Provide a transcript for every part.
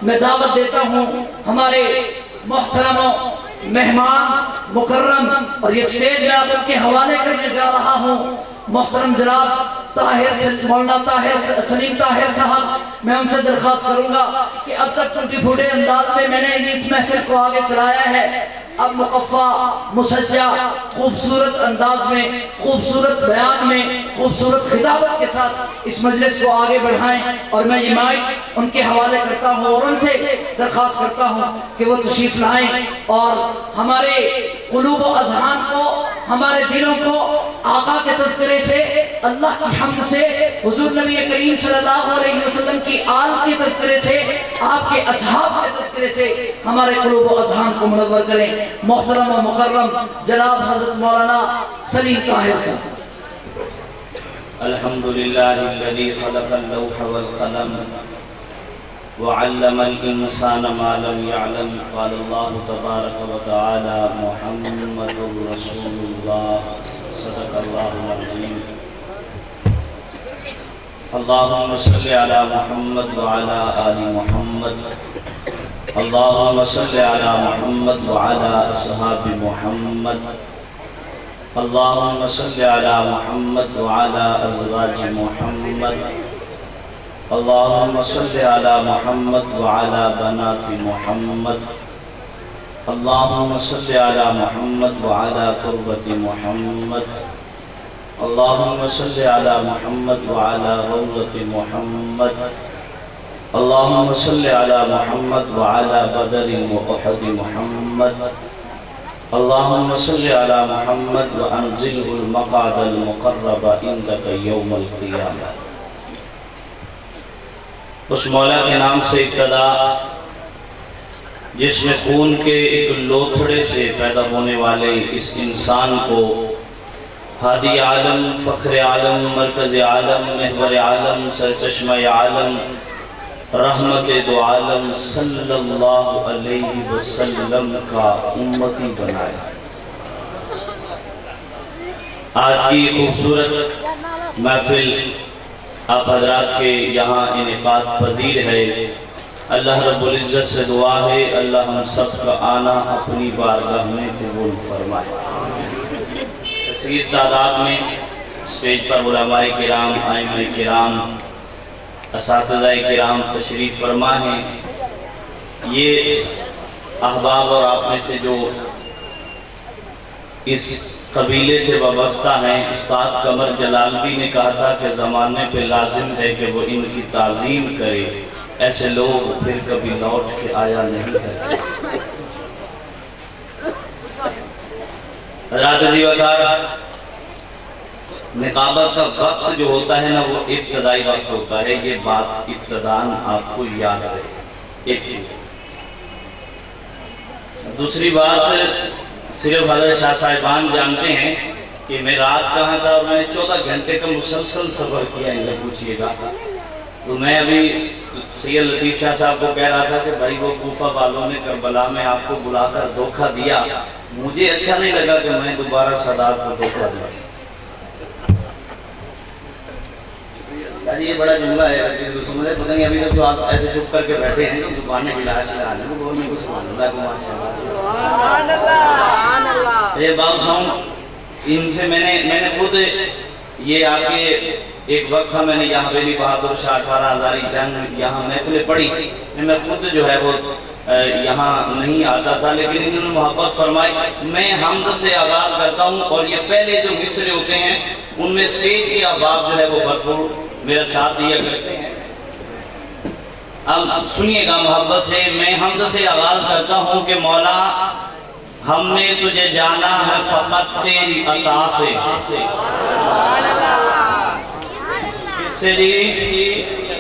میں دعوت دیتا ہوں ہمارے محترم مہمان مکرم، اور یہ اسٹیج میں آپ کے حوالے کرنے جا رہا ہوں محترم جناب مولانا طاہر سلیم طاہر صاحب، میں ان سے درخواست کروں گا کہ اب تک ٹوٹی پھوٹے انداز میں نے اس محفل کو آگے چلایا ہے، اب مقفع مسجع خوبصورت انداز میں، خوبصورت بیان میں، خوبصورت خطابت کے ساتھ اس مجلس کو آگے بڑھائیں، اور میں یہ مائک ان کے حوالے کرتا ہوں اور ان سے درخواست کرتا ہوں کہ وہ تشریف لائیں اور ہمارے قلوب و اذہان کو، ہمارے دلوں کو آقا کے تذکرے سے، اللہ کی حمد سے، حضور نبی کریم صلی اللہ علیہ وسلم کی آل کے تذکرے سے، آپ کے اصحاب کے تذکرے سے ہمارے قلوب و اذہان کو منور کریں۔ محترم و مکرم جناب حضرت مولانا سلیم طاہر صاحب۔ الحمدللہ الذی خلق اللوح والقلم وعلم الانسان ما لم يعلم، قال اللہ تبارک و تعالی محمد رسول اللہ، صدق اللہ العظیم۔ اللہم صلی علی محمد وعلی آل محمد، اللہم صلی علی محمد وعلی اصحاب محمد، اللہم صلی علی محمد وعلی ازواج محمد، اللہم صلی علی محمد وعلی بنات محمد، اللہم صلی علی محمد وعلی قربت محمد، اللہم صلی علی محمد وعلی روضت محمد، اللہم صلی علی محمد وعلی بدر و احد محمد، اللہم صلی علی محمد وانزلہ المقعد المقرب عندک یوم القیامہ۔ اس مولا کے نام سے ابتدا جس میں خون کے ایک لوتھڑے سے پیدا ہونے والے اس انسان کو ہادی عالم، فخر عالم، مرکز عالم، محور عالم، سرچشمہ عالم، رحمت دو عالم صلی اللہ علیہ وسلم کا امتی بنایا۔ آج کی خوبصورت محفل آپ حضرات کے یہاں انعقاد پذیر ہے۔ اللہ رب العزت سے دعا ہے اللہ ہم سب کا آنا اپنی بارگاہ میں قبول فرمائے۔ کثیر تعداد میں اسٹیج پر علماء کرام، ائمہ کرام، اساتذہ کرام تشریف فرما ہیں۔ یہ احباب اور آپ میں سے جو اس قبیلے سے وابستہ ہیں، استاد قمر جلالوی نے کہا تھا کہ زمانے پہ لازم ہے کہ وہ ان کی تعظیم کرے، ایسے لوگ پھر کبھی لوٹ کے آیا نہیں ہے۔ حضرات عزیز وقار، نقابت کا وقت جو ہوتا ہے نا وہ ابتدائی وقت ہوتا ہے، یہ بات ابتدان آپ کو یاد رہے۔ ایک چیز دوسری بات، صرف حضرت شاہ صاحبان جانتے ہیں کہ میں رات کہاں تھا، اور میں نے 14 گھنٹے کا مسلسل سفر کیا، ان سے پوچھئے گا۔ تو میں ابھی سید لطیف شاہ صاحب کو کہہ رہا تھا کہ بھائی وہ کوفہ والوں نے کربلا میں آپ کو بلا کر دھوکہ دیا، مجھے اچھا نہیں لگا کہ میں دوبارہ سادات کو دھوکہ دیا۔ یہ بڑا جملہ ہے، سمجھے پتہ نہیں ابھی جو آپ ایسے چپ کر کے بیٹھے ہیں جو بانے کی لاش سے آنے وہ بولنے کو سبحان اللہ کو ماشاءاللہ۔ یہ باب ساؤنڈ ان سے میں نے خود یہ آپ کے ایک وقت تھا، میں نے یہاں ویلی بہادر شاہ 18 ہزاری جنگ یہاں محفلیں پڑھی، میں خود جو ہے وہ یہاں نہیں آتا تھا، لیکن انہوں نے محبت فرمائی۔ میں حمد سے آغاز کرتا ہوں اور یہ پہلے جو مصرے ہوتے ہیں ان میں اسٹیج کی احباب جو ہے وہ بھرپور میرا ساتھ دیا کرتے ہیں۔ اب سنیے گا محبت سے، میں حمد سے آغاز کرتا ہوں کہ مولا ہم نے تجھے جانا ہے فقط تیری عطا سے۔ کس سے جی؟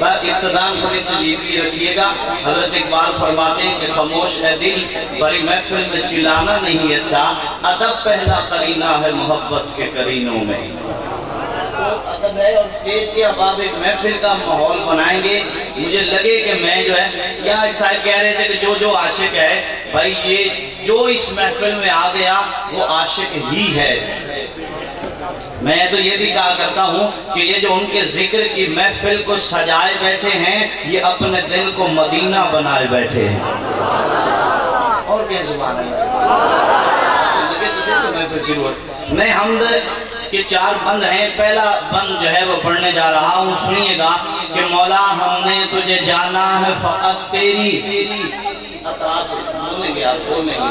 بات ابتدان کو اس لیے بھی رکھیے گا۔ حضرت اقبال فرماتے ہیں کہ خاموش ہے دل، بڑی محفل میں چلانا نہیں اچھا، ادب پہلا قرینہ ہے محبت کے قرینوں میں۔ ادب ہے اور اسٹیج کے اب آپ ایک محفل کا ماحول بنائیں گے. مجھے لگے کہ میں جو ہے یا صاحب کہہ رہے تھے کہ جو عاشق ہے بھائی یہ جو اس محفل میں آ گیا وہ عاشق ہی ہے. میں تو یہ بھی کہا کرتا ہوں کہ یہ جو ان کے ذکر کی محفل کو سجائے بیٹھے ہیں یہ اپنے دل کو مدینہ بنائے بیٹھے ہیں. اور کیا سبحان اللہ. محفل شروع ہو. میں حمد کے 4 بند ہیں. پہلا بند جو ہے وہ پڑھنے جا رہا ہوں, سنیے گا کہ مولا ہم نے تجھے جانا ہے فقط تیری عطا سے. بولیں گے آپ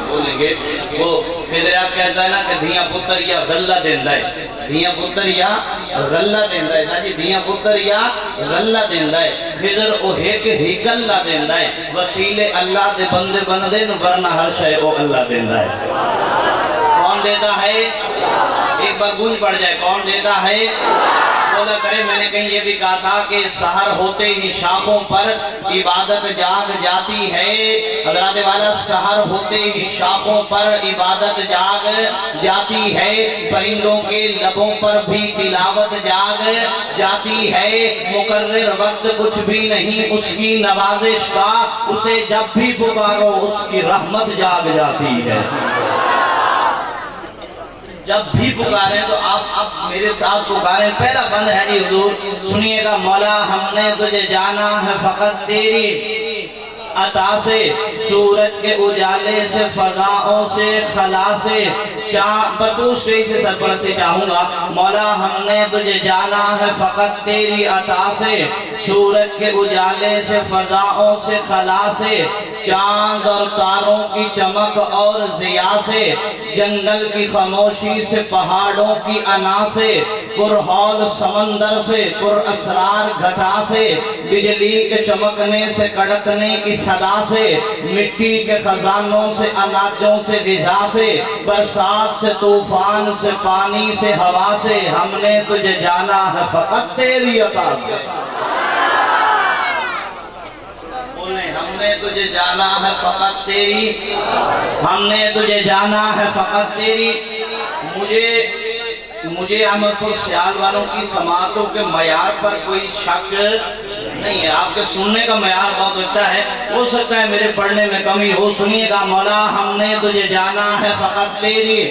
بولیں گے. وہ خضر کہتا ہے نا کہ دھیاں پتر یا غلہ دیندہ ہے, دھیاں پتر یا غلہ دیندہ ہے. جی دھیاں پتر یا غلہ دیندہ ہے. خضر او ایک ہی غلہ دیندہ ہے. وسیلے اللہ دے بندے بن دے ورنہ ہر شے او اللہ دیندہ ہے. کون دیتا ہے؟ ایک بار گونج پڑ جائے. کون دیتا ہے؟ بولا کرے. میں نے کہیں یہ بھی کہا تھا کہ سحر ہوتے ہی شاخوں پر عبادت جاگ جاتی ہے. حضرات والا سحر ہوتے ہی شاخوں پر عبادت جاگ جاتی ہے. پرندوں کے لبوں پر بھی تلاوت جاگ جاتی ہے. مقرر وقت کچھ بھی نہیں اس کی نوازش کا, اسے جب بھی پکارو اس کی رحمت جاگ جاتی ہے. جب بھی پکاریں تو آپ میرے ساتھ پکاریں. پہلا بند ہے جی حضور, سنیے گا. مولا ہم نے تجھے جانا ہے فقط تیری عطا سے, سورج کے اجالے سے فضاؤں سے خلا سے بطوش سے سرپرستی چاہوں گا. مولا ہم نے تجھے جانا ہے فقط تیری عطا سے, سورج کے اجالے سے فضاؤں سے خلا سے, چاند اور تاروں کی چمک اور ضیا سے, جنگل کی خاموشی سے پہاڑوں کی انا سے, پرہول سمندر سے پر اسرار گھٹا سے, بجلی کے چمکنے سے کڑکنے کی صدا سے, مٹی کے خزانوں سے اناجوں سے غذا سے, برسات سے طوفان سے پانی سے ہوا سے, ہم نے تجھے جانا ہے فقط تیری عطا سے. ہم نے تجھے جانا ہے فقط تیری, ہم نے تجھے جانا ہے فقط تیری. مجھے امرپور سیال والوں کی سماعتوں کے معیار پر کوئی شک نہیں ہے. آپ کے سننے کا معیار بہت اچھا ہے, ہو سکتا ہے میرے پڑھنے میں کمی ہو. سنیے گا. مولا ہم نے تجھے جانا ہے فقط تیری,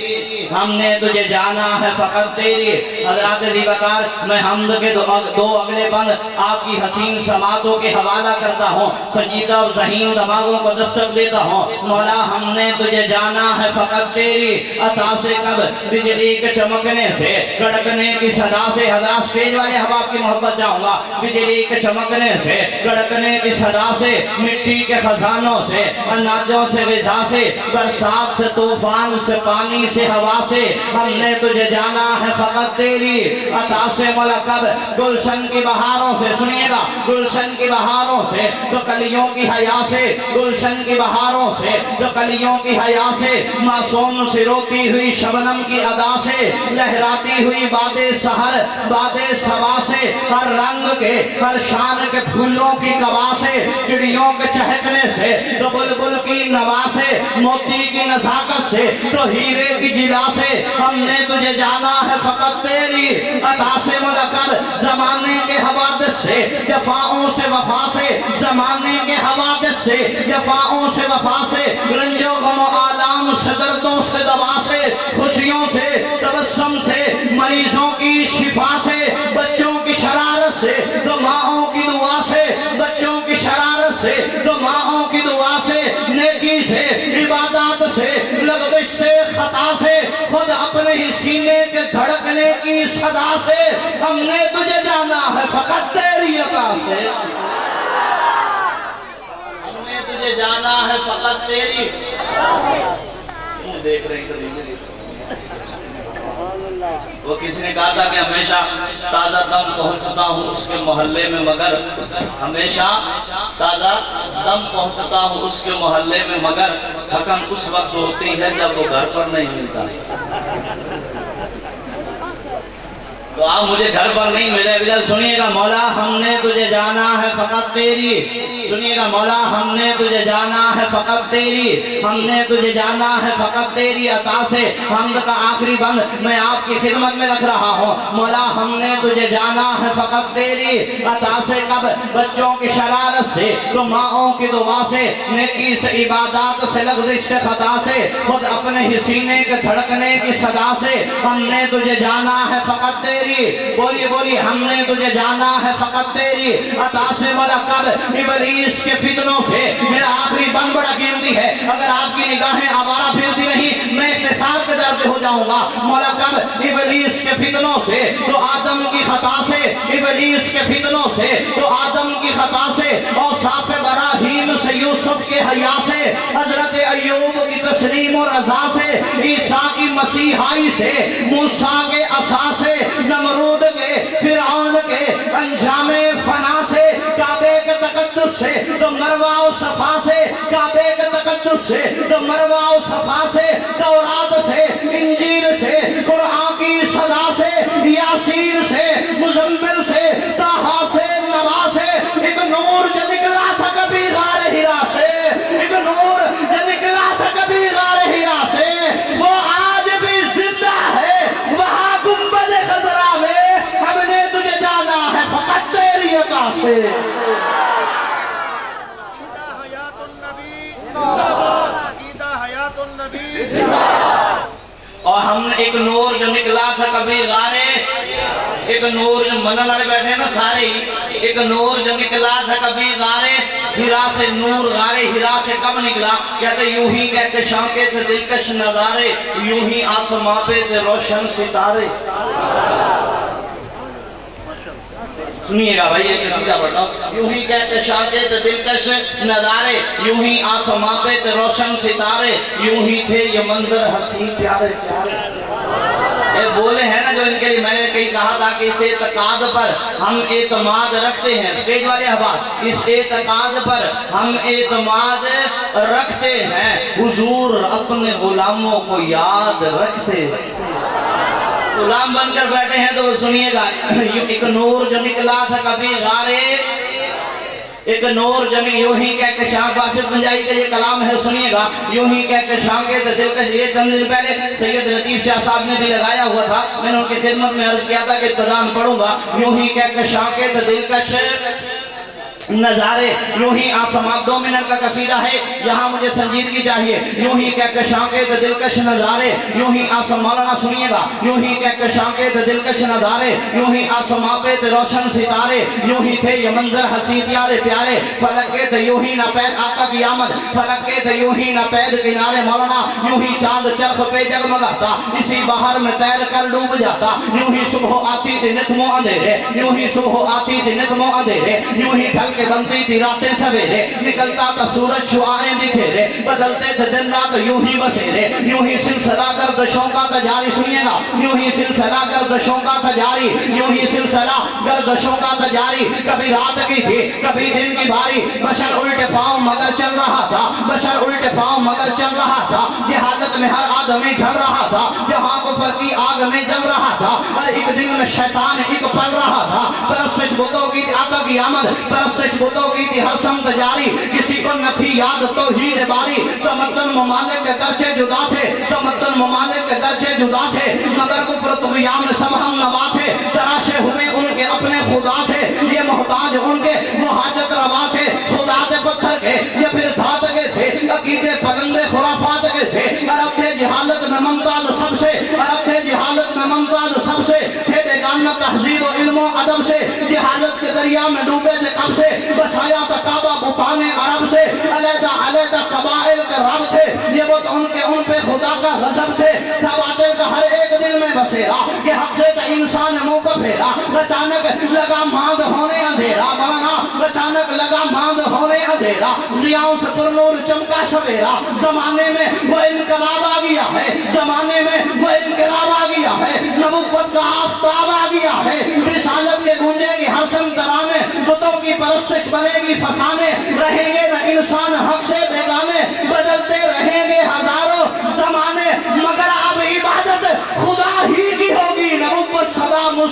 ہم نے تجھے جانا ہے فقط تیری. حضرات ذیبکار میں حمد کے دو اگلے بند آپ کی حسین سماعتوں کے حوالہ کرتا ہوں, سجیدہ اور ذہین دماغوں کو دستک دیتا ہوں. مولا ہم نے تجھے جانا ہے فقط تیری عطا سے, کب بجلی کے چمکنے سے کڑکنے کی صدا سے. حضرات سٹیج والے حباب کی محبت چاہوں گا. بجلی کے چمکنے سے کڑکنے کی صدا سے, مٹی کے خزانوں سے اناجوں سے غذا سے, برسات سے طوفان سے پانی سے ہوا سے, ہم نے تجھے جانا ہے فقط تیری عطا سے. مولا کب گلشن کی بہاروں سے, سنیے گا, گلشن کی بہاروں سے تو کلیوں کی حیا سے, گلشن کی بہاروں سے تو کلیوں کی حیا سے, معصوم سے روتی ہوئی شبنم کی ادا سے, لہراتی ہوئی باد سحر باد صبا سے, ہر رنگ کے ہر شان کے پھولوں کی گوا سے, چڑیوں کے چہکنے سے تو بلبل کی نوا سے, موتی کی نزاکت سے تو ہیرے کی جلا سے, ہم نے تجھے جانا ہے فقط تیری عطا سے. ملکر زمانے کے حوادث سے جفاؤں سے وفا سے, زمانے کے حوادث سے جفاؤں سے وفا سے, رنج و غم و آلام سے دردوں سے دوا سے, خوشیوں سے تبسم سے مریضوں کی شفا سے, بچوں کی شرارت سے تو ماؤں کی دعا سے, بچوں کی شرارت سے تو ماؤں کی دعا سے, نیکی سے عبادات سے لغزش سے خطا سے, خود اپنے ہی سینے کے دھڑکنے کی صدا سے, ہم نے تجھے جانا ہے فقط تیری عطا سے. ہم نے تجھے جانا ہے فقط تیری. دیکھ رہے ہیں وہ کسی نے کہا تھا کہ ہمیشہ تازہ دم پہنچتا ہوں اس کے محلے میں, مگر ہمیشہ تازہ دم پہنچتا ہوں اس کے محلے میں, مگر تھکن اس وقت ہوتی ہے جب وہ گھر پر نہیں ملتا. تو آپ مجھے گھر پر نہیں ملے. بلال سنیے گا. مولا ہم نے تجھے جانا ہے فقط تیری. سنیے گا. مولا ہم نے تجھے جانا ہے فقط تیری. ہم نے تجھے جانا ہے فقط تیری عطا سے. حمد کا آخری بند میں آپ کی خدمت میں رکھ رہا ہوں. مولا ہم نے تجھے جانا ہے فقط تیری عطا سے. کب بچوں کی شرارت سے تو ماؤں کی دعا سے, نیکی سے عبادات سے لغزش سے خطا سے, خود اپنے ہی سینے کے دھڑکنے کی صدا سے ہم نے تجھے جانا ہے فقط تیری. بولی بولی ہم نے تجھے جانا ہے فقط تیری عطا سے. مولا کب ابلیس کے فتنوں سے, میرا آخری بند بڑا قیمتی ہے, اگر آپ کی نگاہیں آوارہ پھرتی نہیں میں اختصار کے در پہ ہو جاؤں گا. مولا کب ابلیس کے فتنوں سے تو آدم کی خطا سے, ابلیس کے فتنوں سے تو آدم کی خطا سے, اور صاف براہیم سے یوسف کے حیا سے, حضرت ایوب کی تسلیم و رضا سے, عیسیٰ کی مسیحائی سے, موسیٰ کے عصا سے, نمرود کے فرعون کے انجام فنا سے, کعبے کے تقدس سے تو مروہ و صفا سے, کعبے کے تقدس سے تو مروہ و صفا سے, تورات سے انجیل سے قرآن کی صدا سے, یاسین سے مزمل سے طٰہٰ سے نوا سے, ایک نور جو نکلا تھا کبھی غار ہرا سے, ایک نور جو نکلا تھا کبھی غار ہرا سے, وہ آج بھی زندہ ہے وہاں گنبد خضرا میں. ہم نے تجھے جانا ہے فقط تیری عطا سے. اور ہم نے ایک نور جو نکلا تھا کبھی غارے, ایک نور جو منن والے بیٹھے ہیں نا سارے, ایک نور جو نکلا تھا کبھی غارے ہرا سے. نور غارے ہرا سے کب نکلا؟ کہتے یوں ہی کہکشاں کے تھے دلکش نظارے, یوں ہی آسماں پہ تھے روشن ستارے. سنیے گا بھائی یہ قصیدہ پڑھتا ہوں. یوں ہی کہکشاں کے تھے دلکش نظارے, یوں ہی آسماں پہ تھے روشن ستارے, یوں ہی تھے یہ منظر حسین پیارے پیارے. یہ بولے ہیں نا جو ان کے لیے میں نے کہیں کہا تھا کہ اس اعتقاد پر ہم اعتماد رکھتے ہیں. اسٹیج والے احباب, اس اعتقاد پر ہم اعتماد رکھتے ہیں, حضور اپنے غلاموں کو یاد رکھتے ہیں. غلام بن کر بیٹھے ہیں تو سنیے گا. ایک نور جو نکلا تھا کبھی غارے, ایک نور جو یوں ہی کہکشاں, باسط بنجائی کا یہ کلام ہے سنیے گا. یوں ہی کہکشاں کے دلکش, یہ چند دن پہلے سید لطیف شاہ صاحب نے بھی لگایا ہوا تھا, میں نے ان کی خدمت میں عرض کیا تھا کہ ابتداءً پڑھوں گا. یوں ہی کہکشاں کے دلکش نظارے, یوں ہی آسماں. 2 منٹ کا قصیدہ ہے, یہاں مجھے سنجیدگی چاہیے. یوں ہی کہکشاں کے دلکش نظارے, یوں ہی آسماں. مولانا سنیے گا. یوں ہی کہکشاں کے دلکش نظارے, یوں ہی آسماں پہ تھے روشن ستارے, یوں ہی تھے یہ منظر حسین پیارے پیارے. فلک کے تھے یوں ہی نہ پید آقا کی آمد, فلک کے تھے یوں ہی نہ پید کنارے. مولانا یوں ہی چاند چرخ پہ جگمگاتا, اسی بہار میں تیر کر ڈوب جاتا. یوں ہی صبح آتی تھی نتمو اندھیرے, یوں ہی صبح آتی تھی نتمو اندھیرے, یوں ہی ڈھل کے بنتی تھی راتیں سویرے, نکلتا تھا سورج شعائیں بکھیرے, بدلتے تھے دن رات یوں ہی بسیرے. یوں ہی سلسلہ گردشوں کا تھا جاری, سنیے گا. یوں ہی سلسلہ گردشوں کا تھا جاری, یوں ہی سلسلہ گردشوں کا تھا جاری. کبھی رات کی تھی کبھی دن کی باری, بشر الٹے پاؤں مگر چل رہا تھا, بشر الٹے پاؤں مگر چل رہا تھا. یہ حالت میں ہر آدمی ڈھل رہا تھا, جہاں کفر کی آگ میں جل رہا تھا. ایک دن میں شیطان ایک پل رہا تھا, پرستش بتوں کی آقا کی آمد, پرستش بتوں کی تھی ہر سمت جاری. کسی کو نہ تھی یاد توحید باری, تمدن ممالک کے گرچہ جدا تھے, تمدن ممالک کے گرچہ جدا تھے, مگر کفر طغیان میں سب ہم نوا تھے. تراشے ہوئے ان کے اپنے خدا تھے, یہ محتاج ان کے محاجت روا تھے. خدا تھے پتھر کے یہ پھر دھات کے تھے, عقیدے پرندے خرافات کے تھے. عرب تھے جہالت میں ممتاز سب سے, عرب تھے جہالت میں ممتاز سب سے, تھے بیگانہ تہذیب و علم و ادب سے. جہالت کے دریا میں ڈوبے تھے کب سے, بسایا تھا کعبہ بتان عرب سے. علیحدہ علیحدہ قبائل کے رب تھے, یہ بت ان پہ خدا کا غضب تھے. تھا باطل کا ہر ایک دل میں بسیرا, کہ حق سے تھا انسان منہ کا پھیرا. اچانک لگا ماند ہونے اندھیرا, مولانا اچانک لگا ماند ہونے اندھیرا. ضیاؤں سے پر نور چمکا سویرا, زمانے میں وہ انقلاب آ گیا ہے, زمانے میں وہ انقلاب آ گیا ہے. نبوت کا آفتاب آ گیا ہے, رسالت کے گونجے گی ہر سم ترانے. بتوں کی پرستش بنے گی فسانے, رہیں گے نہ انسان حق سے بیگانے. بدلتے رہیں گے ہزاروں زمانے, مگر اب عبادت خدا ہی کی ہوگی. نبوت صدا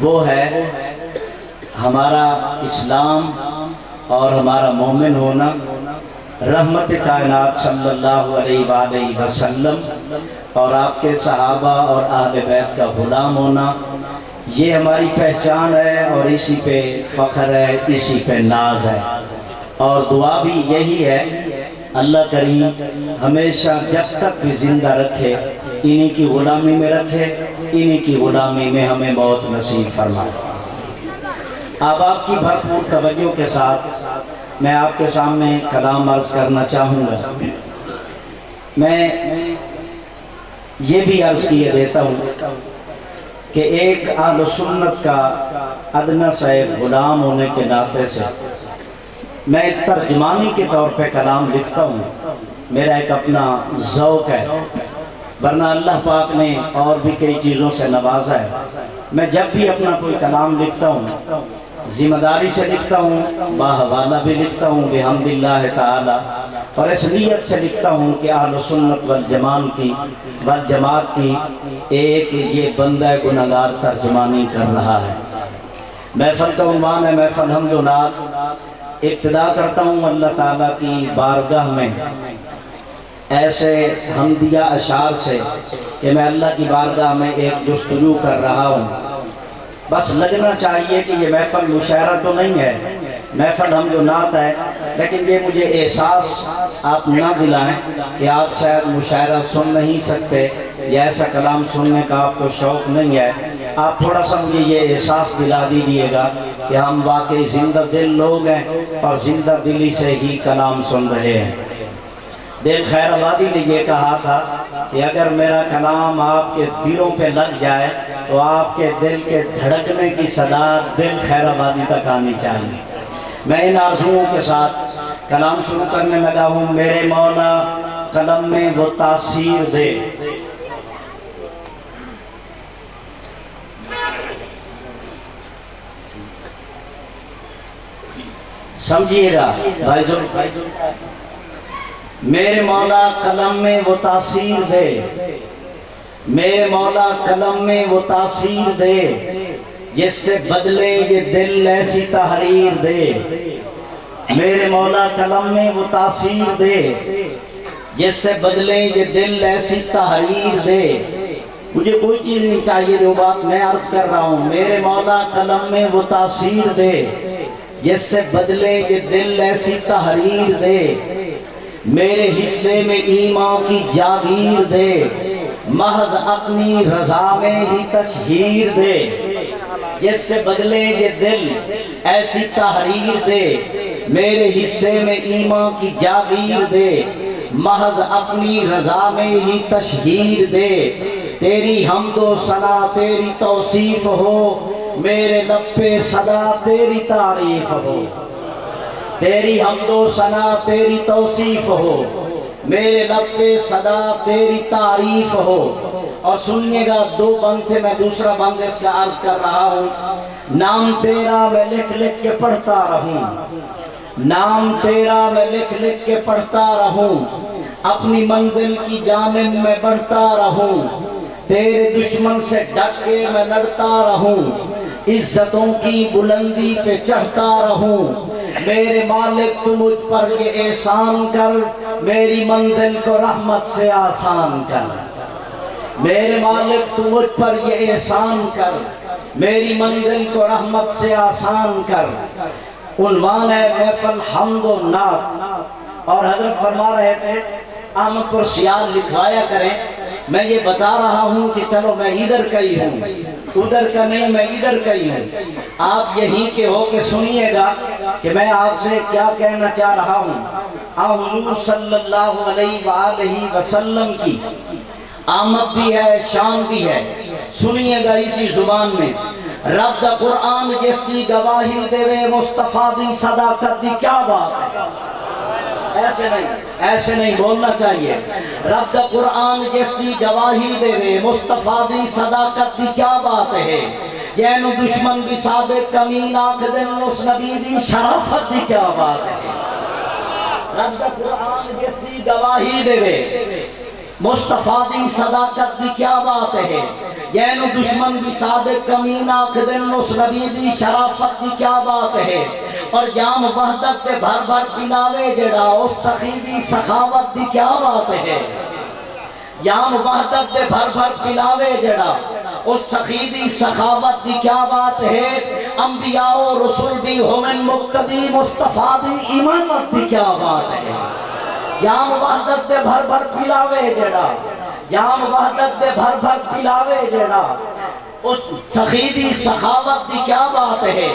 وہ ہے ہمارا اسلام اور ہمارا مومن ہونا، رحمت کائنات صلی اللہ علیہ وآلہ وسلم اور آپ کے صحابہ اور اہل بیت کا غلام ہونا، یہ ہماری پہچان ہے اور اسی پہ فخر ہے، اسی پہ ناز ہے۔ اور دعا بھی یہی ہے، اللہ کریم ہمیشہ جب تک بھی زندہ رکھے انہی کی غلامی میں رکھے، انہی کی غلامی میں ہمیں موت نصیب فرمائے۔ اب آپ کی بھرپور توجہ کے ساتھ میں آپ کے سامنے کلام عرض کرنا چاہوں گا۔ میں یہ بھی عرض کیے دیتا ہوں کہ ایک اہل سنت کا ادنیٰ سا ایک غلام ہونے کے ناطے سے میں ایک ترجمانی کے طور پہ کلام لکھتا ہوں، میرا ایک اپنا ذوق ہے، ورنہ اللہ پاک نے اور بھی کئی چیزوں سے نوازا ہے۔ میں جب بھی اپنا کوئی کلام لکھتا ہوں ذمہ داری سے لکھتا ہوں، باحوالہ بھی لکھتا ہوں بحمد اللہ تعالی، اور اس نیت سے لکھتا ہوں کہ اہل سنت والجماعت کی ایک یہ بندہ گنہگار ترجمانی کر رہا ہے۔ محفل کا عنوان ہے محفل حمد و نعت۔ ابتدا کرتا ہوں اللہ تعالیٰ کی بارگاہ میں ایسے حمدیہ اشعار سے کہ میں اللہ کی بارگاہ میں ایک جستجو کر رہا ہوں۔ بس لگنا چاہیے کہ یہ محفل مشاعرہ تو نہیں ہے، محفل حمد و نعت ہے، لیکن یہ مجھے احساس آپ نہ دلائیں کہ آپ شاید مشاعرہ سن نہیں سکتے یا ایسا کلام سننے کا آپ کو شوق نہیں ہے۔ آپ تھوڑا سا مجھے یہ احساس دلا دیجیے گا کہ ہم واقعی زندہ دل لوگ ہیں اور زندہ دلی سے ہی کلام سن رہے ہیں۔ دل خیر آبادی نے یہ کہا تھا کہ اگر میرا کلام آپ کے دلوں پہ لگ جائے تو آپ کے دل کے دھڑکنے کی صدا دل خیر آبادی تک آنی چاہیے۔ میں ان آرزوؤں کے ساتھ کلام شروع کرنے لگا ہوں۔ میرے مولا قلم میں وہ تاثیر دے، سمجھیے گا بھائیو، میرے مولا قلم میں وہ تاثیر دے، میرے مولا قلم میں وہ تاثیر دے جس سے بدلے یہ دل ایسی تحریر دے۔ میرے مولا قلم میں وہ تاثیر دے جس سے بدلے یہ دل ایسی تحریر دے۔ مجھے کوئی چیز نہیں چاہیے، جو بات میں عرض کر رہا ہوں، میرے مولا قلم میں وہ تاثیر دے جس سے بدلے یہ دل ایسی تحریر دے۔ میرے حصے میں ایمان کی جاگیر دے، محض اپنی رضا میں ہی تشہیر دے۔ جس سے بدلے یہ دل ایسی تحریر دے، میرے حصے میں ایمان کی جاگیر دے، محض اپنی رضا میں ہی تشہیر دے۔ تیری حمد و ثنا تیری توصیف ہو، میرے لب پہ صدا تیری تعریف ہو۔ تیری حمد و ثنا تیری توصیف ہو، میرے لب پہ صدا تیری تعریف ہو۔ اور سنیے گا، دو بند تھے، میں دوسرا بند اس کا عرض کر رہا ہوں۔ نام تیرا میں لکھ لکھ کے پڑھتا رہوں، نام تیرا میں لکھ لکھ کے پڑھتا رہوں، اپنی منزل کی جانب میں بڑھتا رہوں، تیرے دشمن سے ڈٹ کے میں لڑتا رہوں، عزتوں کی بلندی پہ چڑھتا رہوں۔ میرے مالک تو مجھ پر یہ احسان کر، میری منزل کو رحمت سے آسان کر۔ میرے مالک تو مجھ پر یہ احسان کر، میری منزل کو رحمت سے آسان کر۔ عنوان ہے محفل حمد و نعت، اور حضرت فرما رہے تھے احمد پر سیال لکھوایا کریں۔ میں یہ بتا رہا ہوں کہ چلو میں ادھر کا ہی ہوں، ادھر کا نہیں، میں ادھر کا ہی ہوں۔ آپ یہیں کے ہو کے سنیے گا کہ میں آپ سے کیا کہنا چاہ رہا ہوں۔ حضور صلی اللہ علیہ وآلہ وسلم کی آمد بھی ہے، شان بھی ہے۔ سنیے گا اسی زبان میں، رب دا قرآن جس دی گواہی دے وے، مصطفیٰ دی صداقت دی کیا بات ہے۔ ایسے نہیں بولنا چاہیے۔ رب دا قرآن جس دی گواہی دے وے، مصطفیٰ دی صداقت دی کیا بات ہے۔ جینو دشمن بھی صادق کمین آنکھ دن، اس نبی دی شرافت دی کیا بات ہے۔ رب دا قرآن جس دی گواہی دے وے، مصطفیٰ دی صداقت دی کیا بات ہے، جینو دشمن بھی صادق کمین آکھ دن اس نبی دی شرافت دی کیا بات ہے، اور جام وحدت دے بھر بھر پلاوے جڑا اس سخی دی سخاوت دی کیا بات ہے، جام وحدت دے بھر بھر پلاوے جڑا اس سخی دی سخاوت دی کیا بات ہے، انبیاء و رسول بھی ہومن مقتدی مصطفیٰ دی امامت دی کیا بات ہے، جام وحدت دے بھر بھر پلاوے جڑا، جام وحدت دے بھر بھر پلاوے جڑا اس سخی دی سخاوت دی کیا بات ہے،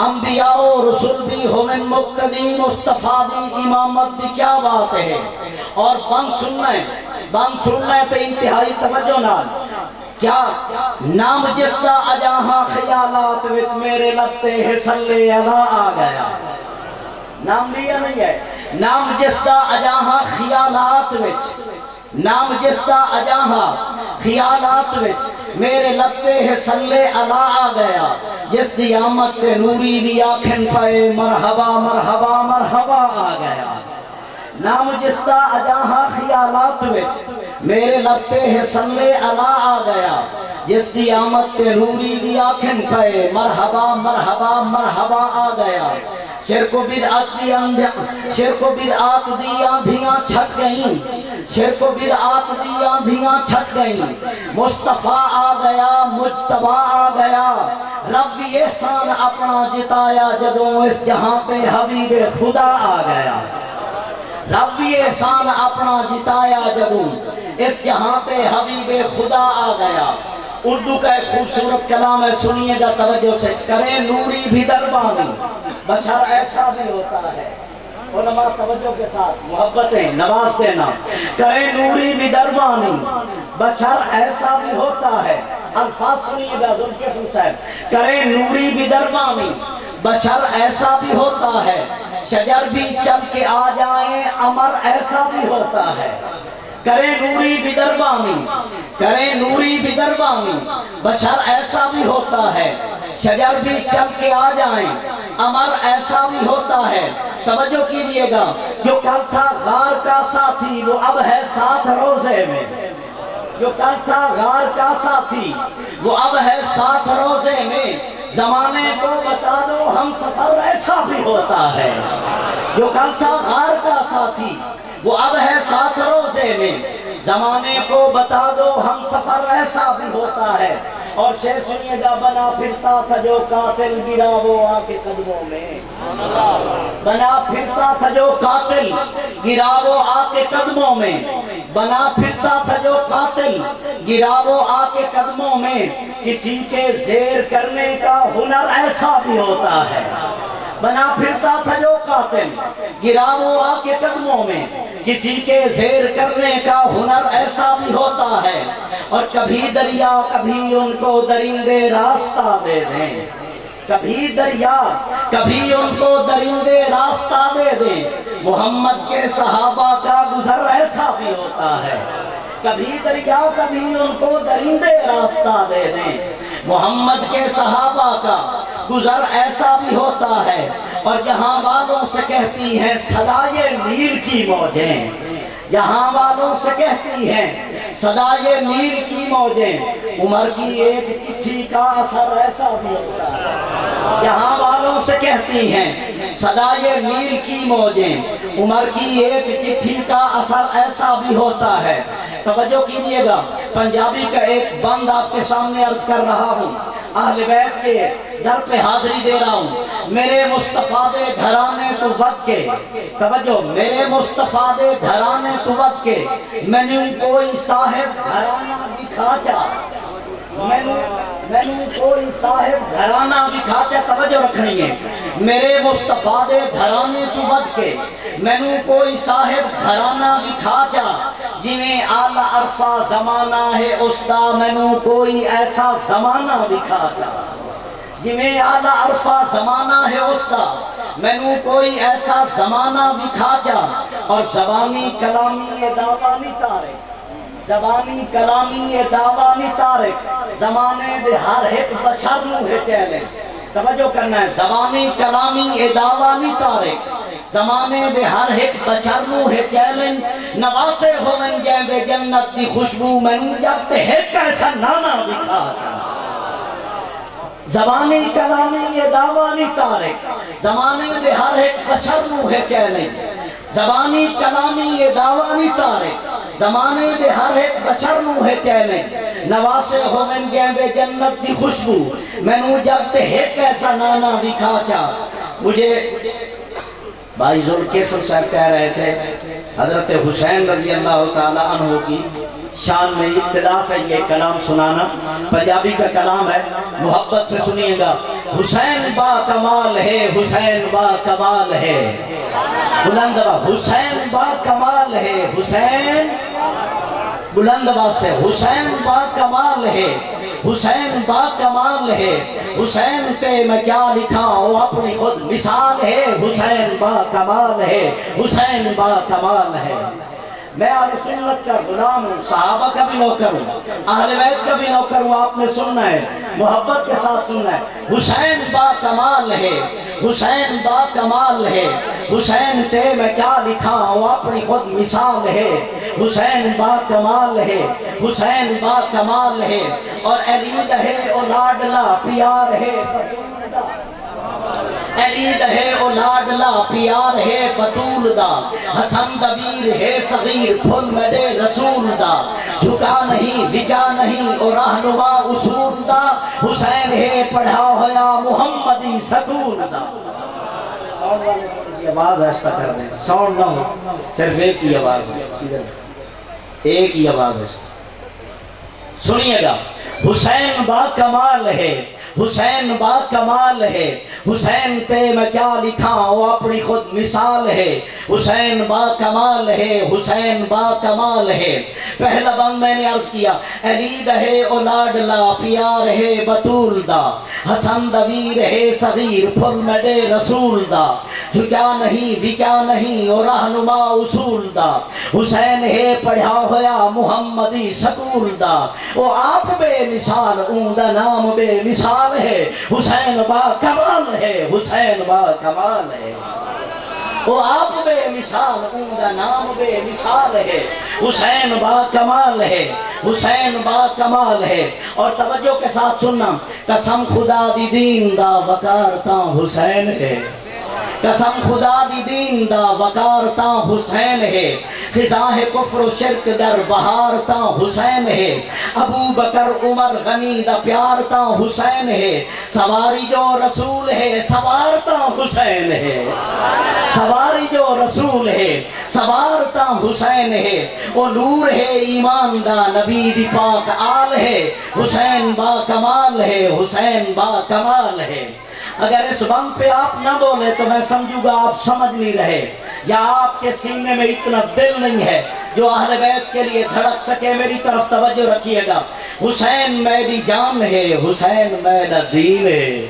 انبیاء و رسول بھی ہومن مقتدی مصطفیٰ دی امامت دی کیا بات ہے، اور بند سننا ہے تو انتہائی توجہ نال، کیا نام جس دا اجاہاں خیالات وچ میرے لبتے ہیں صلی اللہ آ گیا، نام لیا نہیں ہے، نام جس دا اجاہاں خیالات وچ، نام جس دا اجاہاں خیالات وچ میرے لبتے ہیں صلی اللہ آ گیا، جس دی آمد تے نوری بھی آکھن پائے مرحبا مرحبا مرحبا آ گیا، نام جس دا اجاہاں خیالات وچ میرے لبتے ہیں صلی اللہ آ گیا، جس دی آمد تے نوری بھی آکھن پائے مرحبا مرحبا مرحبا آ گیا، شرک و بدعات دی آندھیاں چھٹ گئیں، شرک و بدعات دی آندھیاں چھٹ گئیں، مصطفیٰ آ گیا مجتبیٰ آ گیا، رب احسان اپنا جتایا جدوں اس جہاں پہ حبیب خدا آ گیا، رب احسان اپنا جتایا جدوں اس جہاں پہ حبیب خدا آ گیا۔ اردو کا ایک خوبصورت کلام ہے، سنیے گا توجہ سے، کرے نوری بھی دربانی بشر ایسا بھی ہوتا ہے، علماء توجہ کے ساتھ محبتیں نواز دینا، کرے نوری بھی دربانی بشر ایسا بھی ہوتا ہے، الفاظ سنیے گا ذوالفقار صاحب، کرے نوری بھی دربانی بشر ایسا بھی ہوتا ہے، شجر بھی چل کے آ جائیں امر ایسا بھی ہوتا ہے، کرے نوری بدربانی، کرے نوری بدربانی بشر ایسا بھی ہوتا ہے، شجر بھی چل کے آ جائیں امر ایسا بھی ہوتا ہے، توجہ کیجئے گا، جو کل تھا غار کا ساتھی وہ اب ہے ساتھ روزے میں، جو کل تھا غار کا ساتھی وہ اب ہے ساتھ روزے میں، زمانے کو بتا دو ہم سفر ایسا بھی ہوتا ہے، جو کل تھا غار کا ساتھی وہ اب ہے ساتھ روزے میں، زمانے کو بتا دو ہم سفر ایسا بھی ہوتا ہے، اور شعر سنیے گا، بنا پھرتا تھا جو قاتل گرا وہ آ کے قدموں میں، بنا پھرتا تھا جو قاتل گرا وہ آ کے قدموں میں، بنا پھرتا تھا جو قاتل گرا وہ آ کے قدموں میں، کسی کے زیر کرنے کا ہنر ایسا بھی ہوتا ہے، بنا پھرتا تھا جو قاتل گرا وہ آ کے قدموں میں، کسی کے زیر کرنے کا ہنر ایسا بھی ہوتا ہے، اور کبھی دریا کبھی ان کو درندے راستہ دے دیں، کبھی دریا کبھی ان کو درندے راستہ دے دیں، محمد کے صحابہ کا گزر ایسا بھی ہوتا ہے، کبھی دریا کبھی ان کو درندے راستہ دے دیں، محمد کے صحابہ کا گزر ایسا بھی ہوتا ہے، اور جہاں والوں سے کہتی ہیں صدائے نیل کی موجیں، جہاں والوں سے کہتی ہیں صدائے نیل کی موجیں، عمر کی ایک چٹھی کا اثر ایسا بھی ہوتا ہے، جہاں والوں سے کہتی ہیں صدائے نیل کی موجیں، عمر کی ایک چٹھی کا اثر ایسا بھی ہوتا ہے، توجہ کیجئے گا، پنجابی کا ایک بند آپ کے سامنے عرض کر رہا ہوں، اہل بیت کے در پہ حاضری دے رہا ہوں، میرے مصطفیٰ دے گھرانے تو ود کے، توجہ، میرے مصطفیٰ دے گھرانے تو ود کے، میں نے کوئی صاحب گھرانہ دکھا چا، میں نے کوئی صاحب گھرانہ دکھا چا، توجہ رکھنی ہے، میرے مصطفیٰ دے گھرانے تو ود کے، میں نے کوئی صاحب گھرانہ دکھا چا، جنہیں آلہ عرفہ زمانہ ہے اسدا، میں نے کوئی ایسا زمانہ دکھا چا، جنہیں آلہ عرفہ زمانہ ہے اسدا، میں نے کوئی ایسا زمانہ دکھا چا، اور زبانی کلامی یہ دعوانی تارک، زبانی کلامی یہ دعوانی تارک، زمانے دے ہر ایک بشر نو ہے چیلنج، توجہ کرنا ہے، زبانی کلامی یہ دعوانی تارک، زمانے دے ہر ایک بشر نو ہے چیلنج، نواسے ہوون گے جنت دی خوشبو میں جب تے ایک ایسا نانا دکھا زبانی کلامی یہ دعوانی تارک زمانے دے ہر ایک بشر نو ہے چیلنج زبانی کلامی یہ دعوانی تارک زمانے دے ہر ایک بشر نو ہے چیلنج نواسے ہوون گے جنت دی خوشبو میں نو جب تے ایک ایسا نانا دکھا چا مجھے بھائی ذوالکفل صاحب کہہ رہے تھے حضرت حسین رضی اللہ تعالیٰ عنہ کی شان میں ابتدا سے یہ کلام سنانا پنجابی کا کلام ہے محبت سے سنیے گا حسین با کمال ہے حسین با کمال ہے بلند آواز حسین با کمال ہے حسین بلند آواز سے حسین با کمال ہے حسین با کمال ہے حسین سے میں کیا لکھاؤں اپنی خود مثال ہے حسین با کمال ہے حسین با کمال ہے میں اہل سنت کا غلام ہوں صحابہ کا بھی نوکر ہوں اہل بیت کا بھی نوکر ہوں آپ نے سننا ہے محبت کے ساتھ سننا ہے حسین با کمال ہے حسین با کمال ہے حسین سے میں کیا لکھاؤں اپنی خود مثال ہے حسین با کمال ہے حسین با کمال ہے اور علی ہے اور لاڈلا پیار ہے علی ہے او لاڈلا پیار ہے بطول دا حسن دویر ہے صغیر پھل مڈے رسول دا جھکا نہیں وکا نہیں اور رہنما اصول دا حسین ہے پڑھا ہویا محمدی سکول دا ساؤنڈ والے کی آواز ایسا کر دیں ساؤنڈ نہ ہو صرف ایک ہی آواز ہے ایک ہی آواز ہے سنیے گا حسین با کمال ہے حسین با کمال ہے حسین تے میں کیا لکھاؤں اپنی خود مثال ہے حسین با کمال ہے حسین با کمال ہے پہلا بند میں نے عرض کیا علی ہے او لاڈلا پیار ہے بطول دا حسن دویر ہے صغیر پھل مڈے رسول دا جھکا نہیں وکا نہیں اور رہنما اصول دا حسین ہے پڑھا ہویا محمدی سکول دا او آپ بے مثال اون دا نام بے مثال ہے حسین با کمال ہے حسین با کمال ہے وہ آپ بے مثال اون دا نام بے مثال ہے حسین با کمال ہے حسین با کمال ہے اور توجہ کے ساتھ سننا قسم خدا دی دین دا وقارتا حسین ہے قسم خدا دی دین دا وقارتا حسین ہے خزاں کفر و شرک در بہارتا حسین ہے ابو بکر عمر غنی دا پیارتا حسین ہے سواری جو رسول ہے سوارتا حسین ہے سواری جو رسول ہے سوارتا حسین ہے وہ نور ہے ایمان دا نبی دی پاک آل ہے حسین با کمال ہے حسین با کمال ہے اگر اس بم پہ آپ نہ بولے تو میں سمجھوں گا آپ سمجھ نہیں رہے یا آپ کے سینے میں اتنا دل نہیں ہے جو اہل بیت کے لیے دھڑک سکے میری طرف توجہ رکھیے گا حسین میری جان ہے حسین میرا دین ہے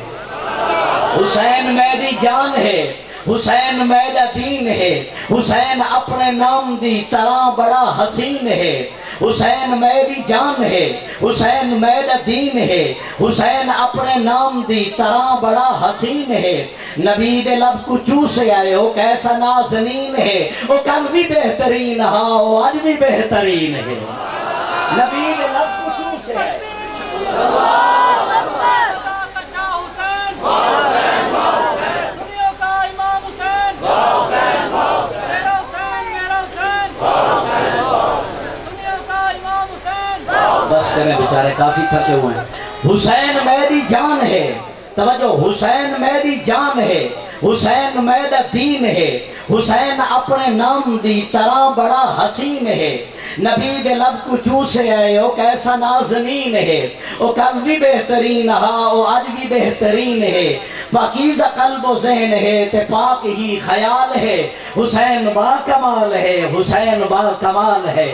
حسین میری جان ہے حسین میرا دین ہے حسین اپنے نام دی طرح بڑا حسین ہے حسین میری جان ہے حسین میرا دین ہے حسین اپنے نام دی طرح بڑا حسین ہے نبی دے لب کو چوسے آئے ہو کیسا نازنین ہے وہ کل بھی بہترین ہاں وہ آج بھی بہترین ہے نبی دے لب کو چوسے آئے بس کریں بیچارے کافی تھکے ہوئے ہیں حسین میری جان ہے توجہ حسین میری جان ہے حسین میرا دین ہے حسین اپنے نام دی طرح بڑا حسین ہے نبی دے لب کو چوسے آئے ہو کیسا نازنین ہے وہ کل بھی بہترین ہاں وہ آج بھی بہترین ہے پاکیزہ قلب و ذہن ہے تے پاک ہی خیال ہے حسین با کمال ہے حسین با کمال ہے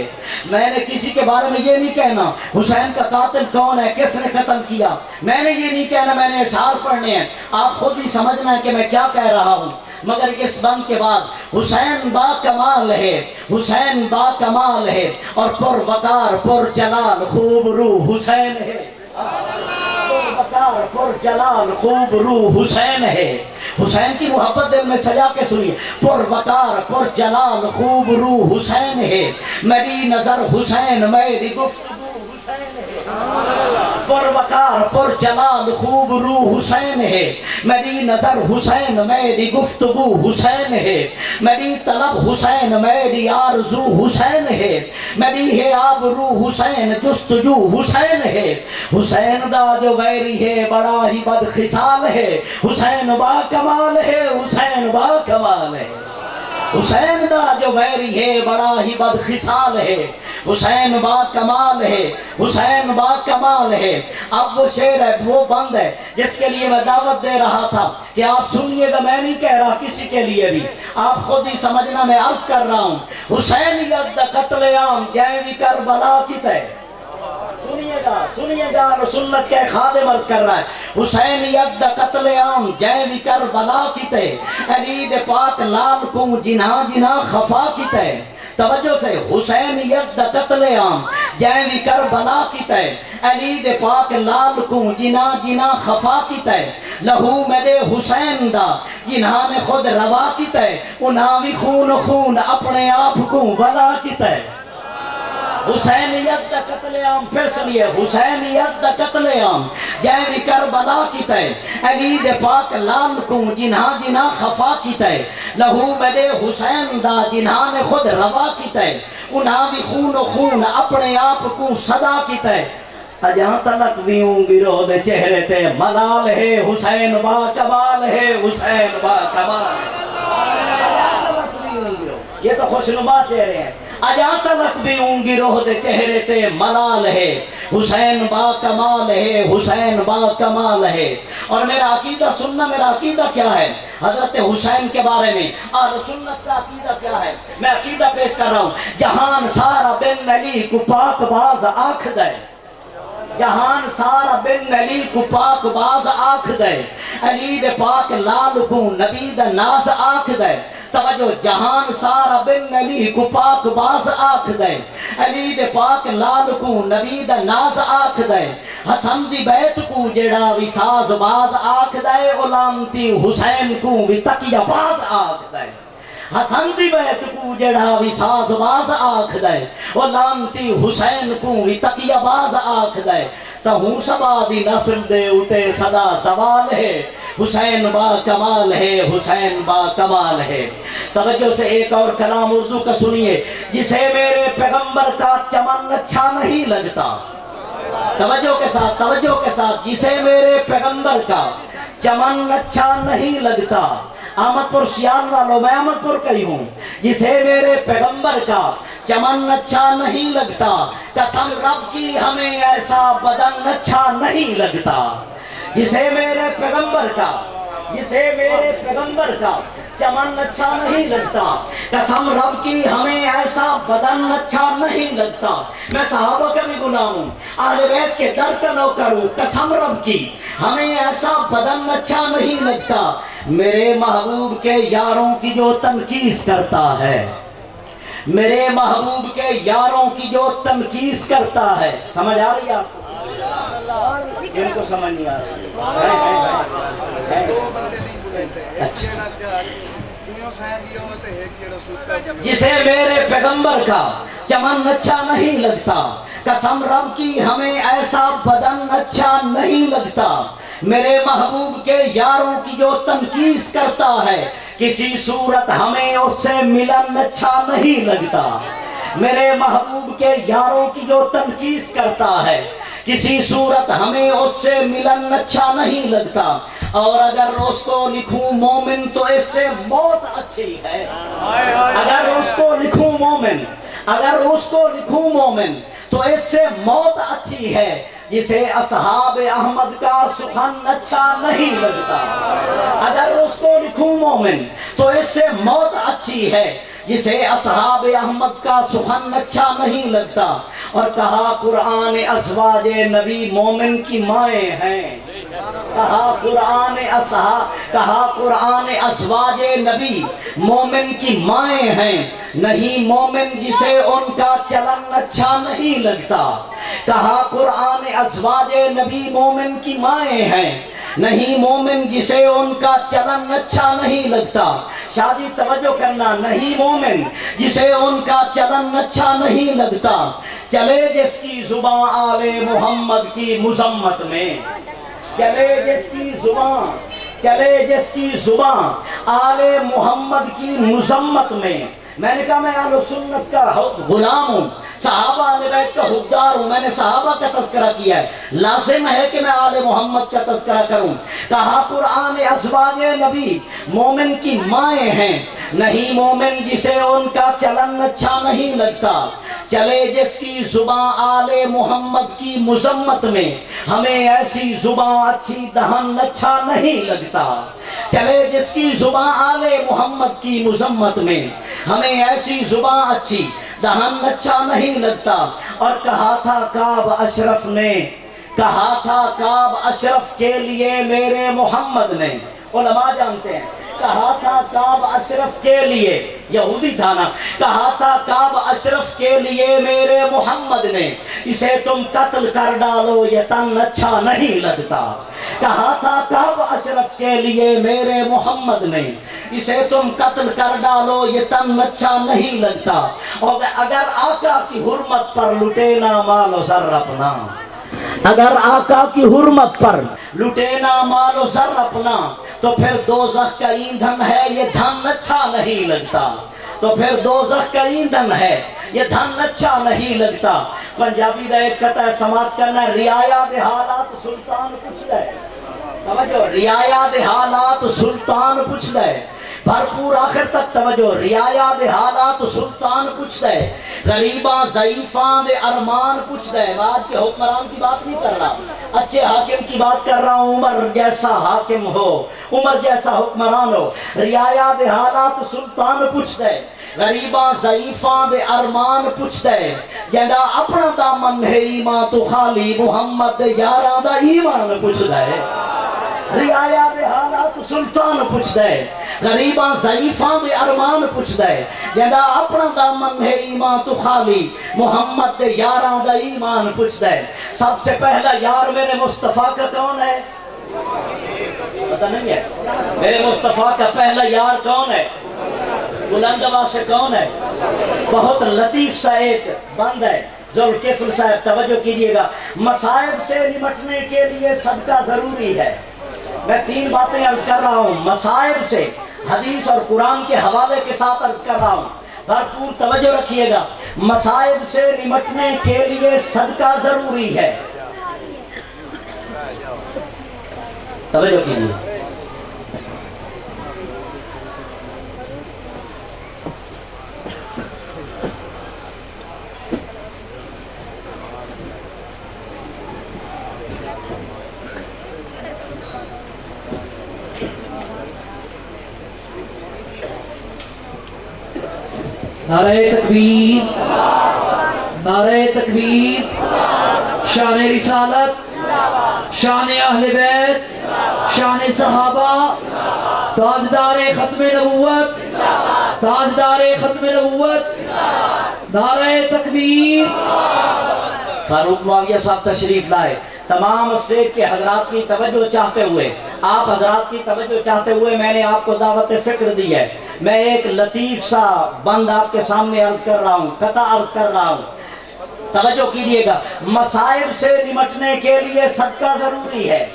میں نے کسی کے بارے میں یہ نہیں کہنا حسین کا قاتل کون ہے کس نے قتل کیا میں نے یہ نہیں کہنا میں نے اشعار پڑھنے ہیں آپ خود ہی سمجھنا ہے کہ میں کیا کہہ رہا ہوں مگر اس بند کے بعد حسین با کمال ہے حسین با کمال ہے اور پر وقار پر جلال خوب روح حسین ہے پر جلال خوب روح حسین ہے حسین کی محبت دل میں سجا کے سنیے. پر وقار پر جلال خوب روح حسین ہے، میری نظر حسین میری گفتگو حسین ہے. پر وقار پر جلال خوب روح حسین ہے، میری نظر حسین میری گفتگو حسین ہے. میری طلب حسین میری آرزو حسین ہے، میری ہے آبرو حسین جستجو حسین ہے. حسین دا جو ویری ہے بڑا ہی بد خصال ہے، حسین با کمال ہے، حسین با کمال ہے. حسین دا جو ویری ہے بڑا ہی بد خصال ہے، حسین با کمال ہے، حسین با کمال ہے. اب وہ شعر ہے، وہ بند ہے جس کے لیے میں دعوت دے رہا تھا کہ آپ سنیے گا، میں نہیں کہہ رہا کسی کے لیے بھی، آپ خود ہی سمجھنا، میں عرض کر رہا ہوں. حسینیت دا قتل عام جیوی کربلا کی تے، سنیے گا سنت کے خادم عرض کر رہا ہے. حسینیت دا قتل عام جیوی کربلا کی تے، علی دے پاک لال کو جنہا جنہا خفا کی تے. توجہ سے، حسینیت دا قتل عام جیوی کربلا کی تے، علی دے پاک لال کو جنہا جنہا خفا کی تے. لہو میرے حسین دا جنہا نے خود روا کی تے، انہاں بھی خون خون اپنے آپ کو ولا کی تے. حسینیت دا قتل عام، پھر سنیے، حسینیت دا قتل عام جیوی کربلا کی تے، علی دے پاک لال کو جنہا جنہا خفا کی تے. لہو میرے حسین دا جنہا نے خود روا کی تے، انہاں بھی خون و خون اپنے آپ کو صدا کی تے. اجاں تلک بھی ہوں گروہ دے چہرے تے ملال ہے، حسین با کمال ہے، حسین با کمال ہے. یہ تو خوشنما چہرے ہیں. اجاں تلک بھی ہوں گروہ دے چہرے تے ملال ہے، حسین با کمال ہے، حسین با کمال ہے. اور میرا عقیدہ سننا، میرا عقیدہ کیا ہے حضرت حسین کے بارے میں، اہل سنت کا عقیدہ کیا ہے، میں عقیدہ پیش کر رہا ہوں. جہان سارا بن علی کو پاک باز آکھ دے، جہان سارا بن علی کو پاک باز آکھ دے، علی دے پاک لال کو نبی دا ناز آکھ دے. توجہ، جہان سارا بن علی کو پاک باز آکھ دے، علی دے پاک لال کو نبی دا ناز آکھ دے. حسن دی بیت کو جڑا وی ساز باز آکھ دے، علامتی حسین کو بھی تکیہ باز آکھ دے. حسن دی بیت کو جڑا وی ساز باز آکھ دے، علامتی حسین کو بھی تکیہ باز آکھ دے. تہوں سبا دی نسل دے اتے صدا سوال ہے، حسین با کمال ہے، حسین با کمال ہے. توجہ سے ایک اور کلام اردو کا سنیے. جسے میرے پیغمبر کا چمن اچھا نہیں لگتا، توجہ کے ساتھ، توجہ کے ساتھ، جسے میرے پیغمبر کا چمن اچھا نہیں لگتا. احمد پور سیال والوں، میں احمد پور کا ہی ہوں. جسے میرے پیغمبر کا چمن اچھا نہیں لگتا، قسم رب کی ہمیں ایسا بدن اچھا نہیں لگتا. جسے میرے پیغمبر کا، جسے میرے پیغمبر کا چمن اچھا نہیں لگتا، قسم رب کی ہمیں ایسا بدن اچھا نہیں لگتا. میں صحابہ کا بھی غلام ہوں، اہل بیت کے در کا نوکر ہوں. قسم رب کی ہمیں ایسا بدن اچھا نہیں لگتا. میرے محبوب کے یاروں کی جو تنقید کرتا ہے، میرے محبوب کے یاروں کی جو تنقید کرتا ہے. سمجھ آ رہی ہے آپ کو؟ ان کو سمجھ نہیں آ رہا. جسے میرے پیغمبر کا چمن اچھا نہیں لگتا، قسم رب کی ہمیں ایسا بدن اچھا نہیں لگتا. میرے محبوب کے یاروں کی جو تنقید کرتا ہے، کسی صورت ہمیں اس سے ملن اچھا نہیں لگتا. میرے محبوب کے یاروں کی جو تنقید کرتا ہے، کسی صورت ہمیں اس سے ملن اچھا نہیں لگتا. اور اگر اس کو لکھوں مومن تو اس سے موت اچھی ہے. اگر اس کو لکھوں مومن، اگر اس کو لکھوں مومن تو اس سے موت اچھی ہے. جسے اصحاب احمد کا سخن اچھا نہیں لگتا، اگر اس کو لکھوں مومن تو اس سے موت اچھی ہے. جسے اصحاب احمد کا سخن اچھا نہیں لگتا. اور کہا قرآن ازواج نبی مومن کی مائیں ہیں، کہا قرآن ازواج نبی مومن کی مائیں ہیں. نہیں مومن جسے ان کا چلن اچھا نہیں لگتا، کہا قرآن ازواج نبی مومن کی مائیں ہیں، نہیں مومن جسے ان کا چلن اچھا نہیں لگتا. شادی توجہ کرنا، نہیں مومن جسے ان کا چلن اچھا نہیں لگتا، چلے جس کی زبان آل محمد کی مذمت میں. چلے جس کی زبان آل محمد کی مذمت میں. میں نے کہا میں اہل سنت کا غلام ہوں، صحابہ اہل بیت کا حقدار ہوں، میں نے صحابہ کا تذکرہ کیا ہے، لازم ہے کہ میں آل محمد کا تذکرہ کروں. کہا قرآن ازواج نبی مومن کی مائیں ہیں، نہیں مومن جسے ان کا چلن اچھا نہیں لگتا، چلے جس کی زبان آل محمد کی مذمت میں، ہمیں ایسی زبان اچھی دہن اچھا نہیں لگتا. چلے جس کی زبان آل محمد کی مذمت میں، ہمیں ایسی زبان اچھی دہن اچھا نہیں لگتا. اور کہا تھا کعب اشرف کے لیے میرے محمد نے، علماء جانتے ہیں، کہا تھا کعب اشرف کے لیے، یہودی تھا نا، کہا تھا کعب اشرف کے لیے میرے محمد نے، اسے تم قتل کر ڈالو یہ تن اچھا نہیں لگتا. کہا تھا کعب اشرف کے لیے میرے محمد نے، اسے تم قتل کر ڈالو یہ تن اچھا نہیں لگتا. اور اگر آقا کی حرمت پر لٹے نہ مال و زر اپنا، اگر آقا کی حرمت پر لٹے نہ مال و زر اپنا، تو پھر دوزخ کا ایندھن ہے یہ دھن اچھا نہیں لگتا. تو پھر دوزخ کا ایندھن ہے یہ دھن اچھا نہیں لگتا. پنجابی دا ایک قطع سماعت کرنا، رعایا دے حالات سلطان پوچھ دے. توجہ، رعایا دے حالات سلطان پوچھ دے. بھرپور آخر تک توجہ، رعایا دے حالات سلطان پوچھ دے. غریباں ضعیفاں دے ارمان پوچھ دے. میں آج کے حکمران کی بات نہیں کر رہا، اچھے حاکم کی بات کر رہا ہوں. عمر جیسا حاکم ہو، عمر جیسا حکمران ہو، رعایا دے حالات سلطان پوچھ دے. غریباں ضعیفاں دے ارمان پوچھ دے. جہاں اپنا دامن ہے ایمان تو خالی محمد دے یاراں دا ایمان پوچھ دے. رعایا دے حالات سلطان پوچھ دے. غریباں ضعیفاں دے ارمان پوچھ دے. جہاں اپنا دامن ہے ایمان تو خالی محمد دے یاراں دا ایمان پوچھ دے. سب سے پہلا یار میرے مصطفیٰ کا کون ہے؟ پتہ نہیں ہے؟ میرے مصطفیٰ کا پہلا یار کون ہے؟ بلند آواز سے کون ہے؟ بہت لطیف سا ایک بند ہے، ذوالکفل صاحب، توجہ کیجئے گا. مصائب سے نمٹنے کے لیے صدقہ ضروری ہے. میں 3 باتیں عرض کر رہا ہوں، مصائب سے، حدیث اور قرآن کے حوالے کے ساتھ عرض کر رہا ہوں، بھرپور توجہ رکھیے گا. مصائب سے نمٹنے کے لیے صدقہ ضروری ہے. توجہ کیجئے. نعرہ تکبیر، نعرہ تکبیر، شان رسالت، شان اہل بیت، شان صحابہ، تاجدار ختم نبوت، تاجدار ختم نبوت. نعرہ تکبیر. فاروق معاویہ صاحب تشریف لائے. تمام اسٹیج کے حضرات کی توجہ چاہتے ہوئے، آپ حضرات کی توجہ چاہتے ہوئے میں نے آپ کو دعوت فکر دی ہے. میں ایک لطیف سا بند آپ کے سامنے عرض کر رہا ہوں، قطع عرض کر رہا ہوں، توجہ کیجئے گا. مصائب سے نمٹنے کے لیے صدقہ ضروری ہے.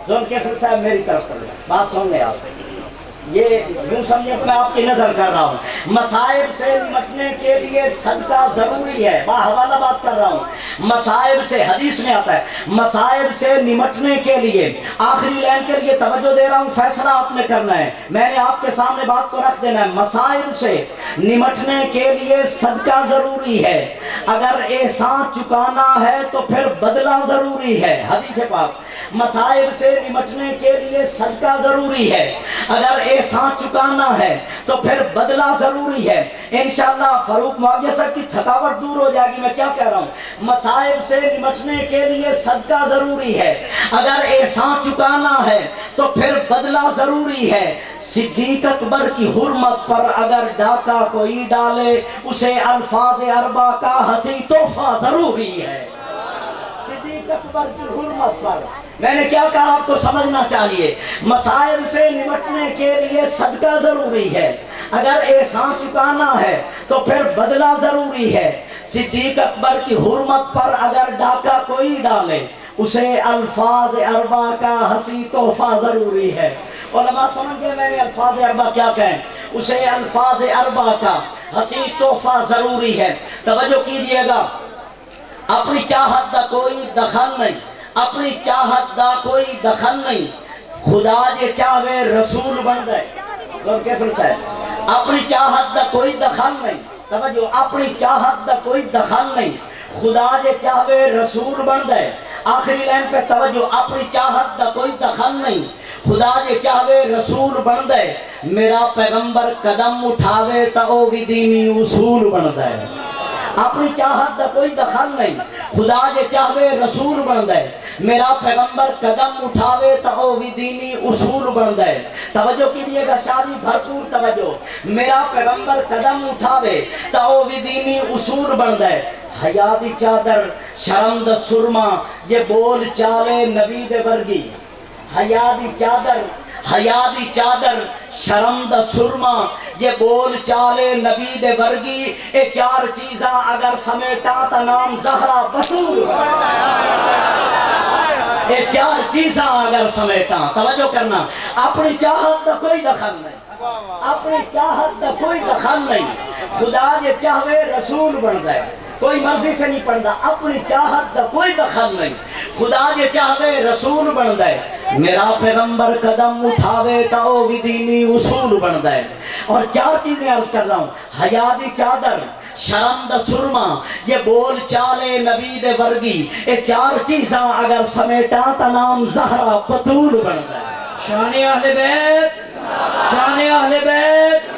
ذوالکفل صاحب میری طرف کر لیں، بات سن لیں آپ. یہ یوں سمجھے کہ میں آپ کی نظر کر رہا ہوں. مصائب سے نمٹنے کے لیے صدقہ ضروری ہے. باحوالہ بات کر رہا ہوں. مصائب سے، حدیث میں آتا ہے، مصائب سے نمٹنے کے لیے، آخری لائن کے لیے توجہ دے رہا ہوں، فیصلہ آپ نے کرنا ہے، میں نے آپ کے سامنے بات کو رکھ دینا ہے. مصائب سے نمٹنے کے لیے صدقہ ضروری ہے. اگر احسان چکانا ہے تو پھر بدلہ ضروری ہے. حدیث پاک. مصائب سے نمٹنے کے لیے صدقہ ضروری ہے. اگر احسان چکانا ہے تو پھر بدلہ ضروری ہے. انشاءاللہ فاروق معاویہ صاحب کی تھکاوٹ دور ہو جائے گی. میں کیا کہہ رہا ہوں؟ مصائب سے نمٹنے کے لیے صدقہ ضروری ہے. اگر احسان چکانا ہے تو پھر بدلہ ضروری ہے. صدیق اکبر کی حرمت پر اگر ڈاکہ کوئی ڈالے، اسے الفاظ اربع کا ہنسی تحفہ ضروری ہے. صدیق اکبر کی حرمت پر میں نے کیا کہا آپ کو سمجھنا چاہیے، مسائل سے نمٹنے کے لیے صدقہ ضروری ہے، اگر احسان چکانا ہے تو پھر بدلہ ضروری ہے۔ صدیق اکبر کی حرمت پر اگر ڈاکہ کوئی ڈالے اسے الفاظ اربع کا حسی تحفہ ضروری ہے۔ علماء سمجھ گئے میں نے الفاظ اربع کیا کہیں، اسے الفاظ اربع کا حسی تحفہ ضروری ہے۔ توجہ کیجئے گا، اپنی چاہت دا کوئی دخل نہیں، اپنی چاہت دا کوئی دخل نہیں، خدا جے چاہے رسول بن گئے۔ لوگ کیسے ہے، اپنی چاہت دا کوئی دخل نہیں، توجہ، اپنی چاہت دا کوئی دخل نہیں، خدا جے چاہے رسول بن گئے۔ آخری لائن پہ توجہ، اپنی چاہت دا کوئی دخل نہیں، خدا جے چاہے رسول بن گئے، میرا پیغمبر قدم اٹھاوے تا او بھی دینی اصول بن گئے۔ اپنی چاہت دا کوئی دخل نہیں، خدا جے چاہے رسول بن گئے، میرا پیغمبر قدم اٹھاوے تا او بھی دینی اصول بن گئے۔ توجہ کیجئے گا، شادی بھرپور توجہ، میرا پیغمبر قدم اٹھاوے تا او بھی دینی اصول بن گئے۔ حیا دی چادر شرم دا سرما یہ بول چالے نبی دے ورگی، حیا دی چادر، حیا دی چادر شرم دا سرما یہ بول چالے نبی دے ورگی، اے چار چیزاں اگر سمیٹا تا نام زہرا بطول، اے چار چیزاں اگر سمیٹا، توجہ کرنا، اپنی چاہت دا کوئی دخل نہیں، اپنی چاہت دا کوئی دخل نہیں، خدا جے چاہے رسول بن گئے، کوئی مرضی سے نہیں پڑھتا، اپنی چاہت دا کوئی دخل نہیں، خدا جے چاہے رسول بن گئے، میرا پیغمبر قدم اٹھاوے تا او بھی دینی اصول بن گئے۔ اور چار چیزیں عرض کر رہا ہوں، حیا دی چادر شرم دا سرما یہ بول چالے نبی دے ورگی، اے چار چیزاں اگر سمیٹا تا نام زہرا بطول بن گئے۔ شان اہل بیت، شان اہل بیت،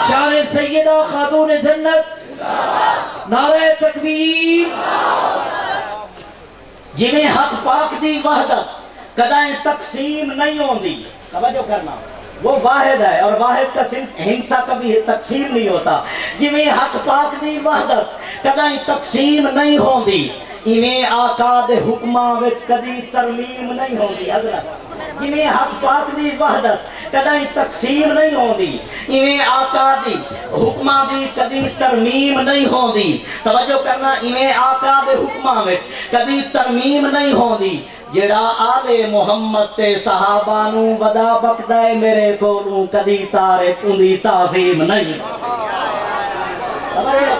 شان سیدہ خاتون جنت، نعرہ تکبیر۔ جنہیں حق پاک دی وحدت کدائیں تقسیم نہیں ہوندی، توجہ کرنا، وہ واحد ہے اور واحد کا ہنسا کبھی تقسیم نہیں ہوتا۔ جنہیں حق پاک دی وحدت کدائیں تقسیم نہیں ہوندی، انہیں آقا دے حکماں وچ کدی ترمیم نہیں ہوندی۔ حضرت جنہیں حق پاک دی وحدت کدائیں تقسیم نہیں ہوندی، انہیں آقا دی حکماں دی کدی ترمیم نہیں ہوندی۔ توجہ کرنا، انہیں آقا دے حکماں وچ کدی ترمیم نہیں ہوندی۔ جڑا آل محمد تے صحابہ نو ودا بکدا ہے، میرے کولوں کدی تارک اندی تعظیم نہیں۔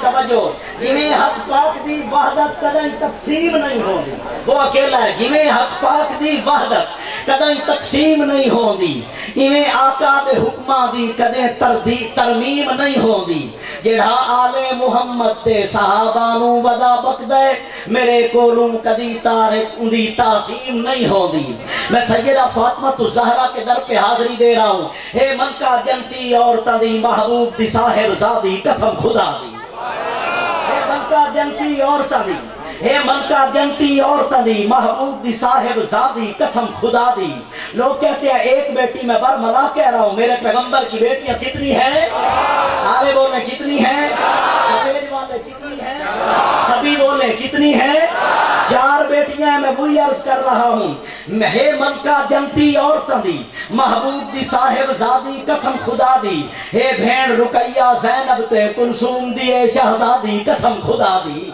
توجہ، جنہیں حق پاک دی وحدت کدیں تقسیم نہیں ہوندی، وہ اکیلا ہے۔ جنہیں حق پاک دی وحدت کدیں تقسیم نہیں ہوندی، انہیں آقا دے حکماں دی کدیں ترمیم نہیں ہوندی۔ جڑا آل محمد تے صحابہ نو ودا بکدا ہے، میرے کولوں کدی تارک اندی تعظیم نہیں ہوندی۔ میں سیدہ فاطمہ الزہرا کے در پہ حاضری دے رہا ہوں، اے ملکہ جنتی عورتاں دی محبوب دی صاحب زادی قسم خدا دی، اے ملکہ جنتی عورتاں دی، اے ملکہ جنتی عورتاں دی محبوب دی صاحب زادی قسم خدا دی۔ لوگ کہتے ہیں ایک بیٹی، میں برملا کہہ رہا ہوں، میرے پیغمبر کی بیٹیاں کتنی ہیں؟ سارے بولیں کتنی ہیں؟ سفید والے کتنی ہیں؟ سبھی بولیں کتنی ہیں؟ چار بیٹیاں ہیں۔ میں وہی عرض کر رہا ہوں، ہے ملکہ جنتی عورتاں دی محبوب دی صاحب زادی قسم خدا دی، ہے بھین رقیہ زینب تے کلثوم دی شہزادی قسم خدا دی،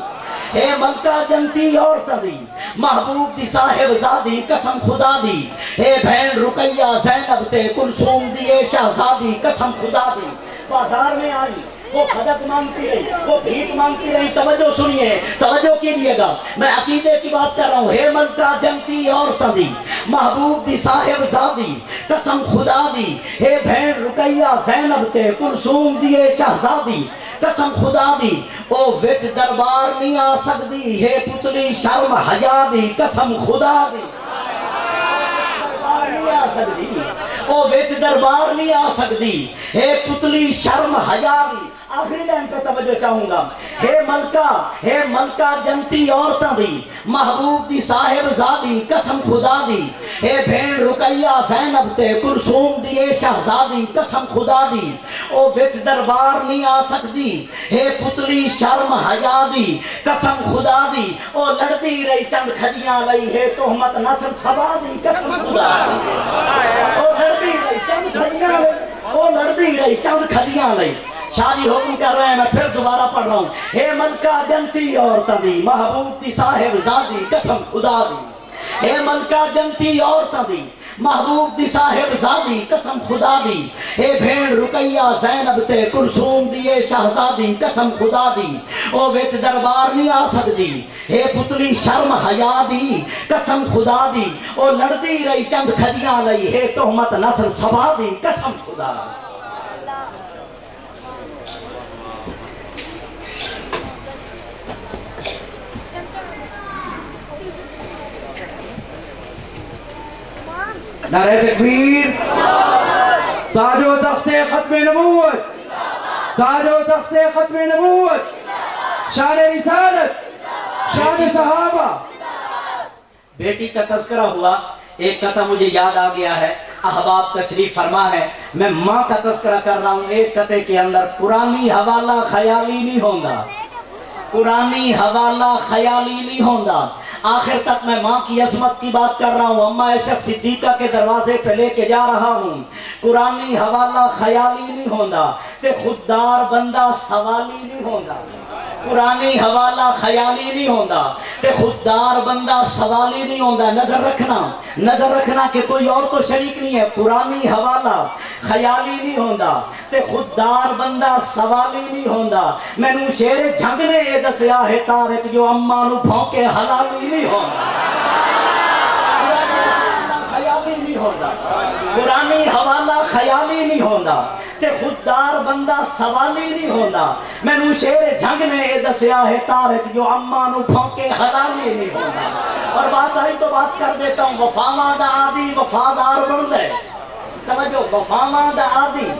ہے ملکہ جنتی عورتاں دی محبوب دی صاحب زادی قسم خدا دی، ہے بھین رقیہ زینب تے کلثوم دی شہزادی قسم خدا دی۔ بازار میں آئی، وہ خدق مانگتی رہی، وہ بھیک مانگتی رہی۔ توجہ سنیے، توجہ کیجئے گا، میں عقیدے کی بات کر رہا ہوں۔ ہے ملکہ جنتی عورتاں دی محبوب دی صاحب زادی قسم خدا دی، ہے بھین رقیہ زینب تے کلثوم دی شہزادی قسم خدا دی، او وچ دربار نہیں آ سکتی، ہے پتلی شرم حیا دی قسم خدا دی، دربار نہیں آ سکتی، او وچ دربار نہیں آ سکتی، ہے پتلی شرم حیا دی۔ آخری لائن پہ توجہ چاہوں گا. ہے ملکہ جنتی عورتاں دی محبوب دی صاحب زادی قسم خدا دی. ہے بھین رقیہ زینب تے کلثوم دی اے شہزادی قسم خدا دی. او وچ دربار نہیں آ سکتی. ہے پتلی شرم حیا دی قسم خدا دی. او لڑدی رہی چند کھجیاں لئی ہے تہمت نسل سبا دی قسم خدا دی. او لڑدی رہی چند کھجیاں لئی. او لڑدی رہی چند کھجیاں لئی. شاہ جی حکم کر رہے ہیں میں پھر دوبارہ پڑھ رہا ہوں. ہے ملکہ جنتی عورتاں دی محبوب دی صاحب زادی قسم خدا دی. ہے ملکہ جنتی عورتاں دی محبوب دی صاحب زادی قسم خدا دی. اے بھین رقیہ زینب تے کلثوم دی اے شہزادی قسم خدا دی. او وچ دربار نہیں آ سکتی. اے پتلی شرم حیا دی قسم خدا دی. او لڑدی رہی چند کھجیاں لئی ہے تہمت نسل سبا دی قسم خدا دی. نعرہ تکبیر. تاج و تخت ختم نبوت. تاج و تخت ختم نبوت. شان رسالت. شان صحابہ. بیٹی کا تذکرہ ہوا. ایک قطعہ مجھے یاد آ گیا ہے. احباب تشریف فرما ہے. میں ماں کا تذکرہ کر رہا ہوں. ایک قطعے کے اندر قرآنی حوالہ خیالی نہیں ہوگا. قرآنی حوالہ خیالی نہیں ہوگا. آخر تک میں ماں کی عظمت کی بات کر رہا ہوں. اماں عائشہ صدیقہ کے دروازے پہ لے کے جا رہا ہوں. قرآنی حوالہ خیالی نہیں ہوگا تے خوددار بندہ سوالی نہیں ہوگا. قرآنی حوالہ خیالی نہیں ہوگا تے خوددار بندہ سوالی نہیں ہوگا. نظر رکھنا کہ کوئی اور تو شریک نہیں ہے. قرآنی حوالہ خیالی نہیں ہوگا تے خوددار بندہ سوالی نہیں ہوگا. میں نو شیر جھنگ نے یہ دسیا ہے تارک جو اماں نو بھونکے حلالی نہیں ہوگا. خیالی نہیں ہوگا. قرآنی حوالہ خیالی نہیں ہوگا تے خوددار بندہ سوالی نہیں ہوگا. میں نو شیر جھنگ نے یہ دسیا ہے تارک جو اماں نو بھونکے حلالی نہیں ہوگا. اور بات آئی تو بات کر دیتا ہوں. وفاواں دا عادی وفادار بن گئے. توجہ. وفاواں دا عادی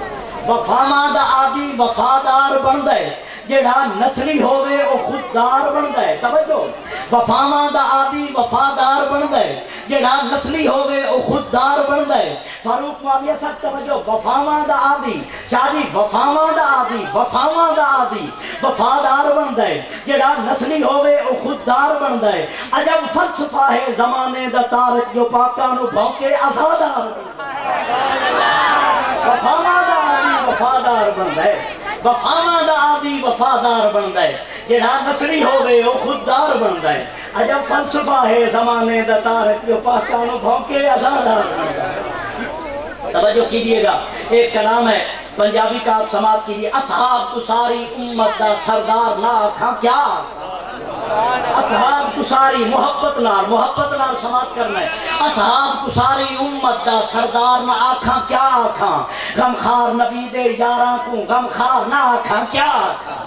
وفادار بن گئے. جڑا نسلی ہوئے او خوددار بن گئے. توجہ. وفاواں دا عادی وفادار بن گئے. جڑا نسلی ہوئے او خوددار بن گئے. فاروق معاویہ صاحب توجہ. وفاواں دا عادی شادی وفاواں دا عادی وفادار بن گئے. جڑا نسلی ہوئے او خوددار بن گئے. عجب فلسفہ ہے زمانے دا تارک جو پاکاں نو بھونکے آزادار بن گئے. وفاواں دا عادی وفادار بن گئے. وفاواں دا عادی وفادار بن گئے. جڑا نسلی ہوئے او خوددار بن گئے. عجب فلسفہ ہے زمانے دا تارک جو پاکاں نو بھونکے آزادار بن گئے. توجہ کیجئے گا. ایک کلام ہے پنجابی کا آپ سماعت کیجئے. اصحاب کو ساری امت دا سردار نہ آکھاں کیا. اصحاب کو ساری محبت نال سماعت کرنا ہے. اصحاب کو ساری امت دا سردار نہ آکھاں کیا آکھاں. غمخار نبی دے یاراں کو غمخار نہ آکھاں کیا آکھاں.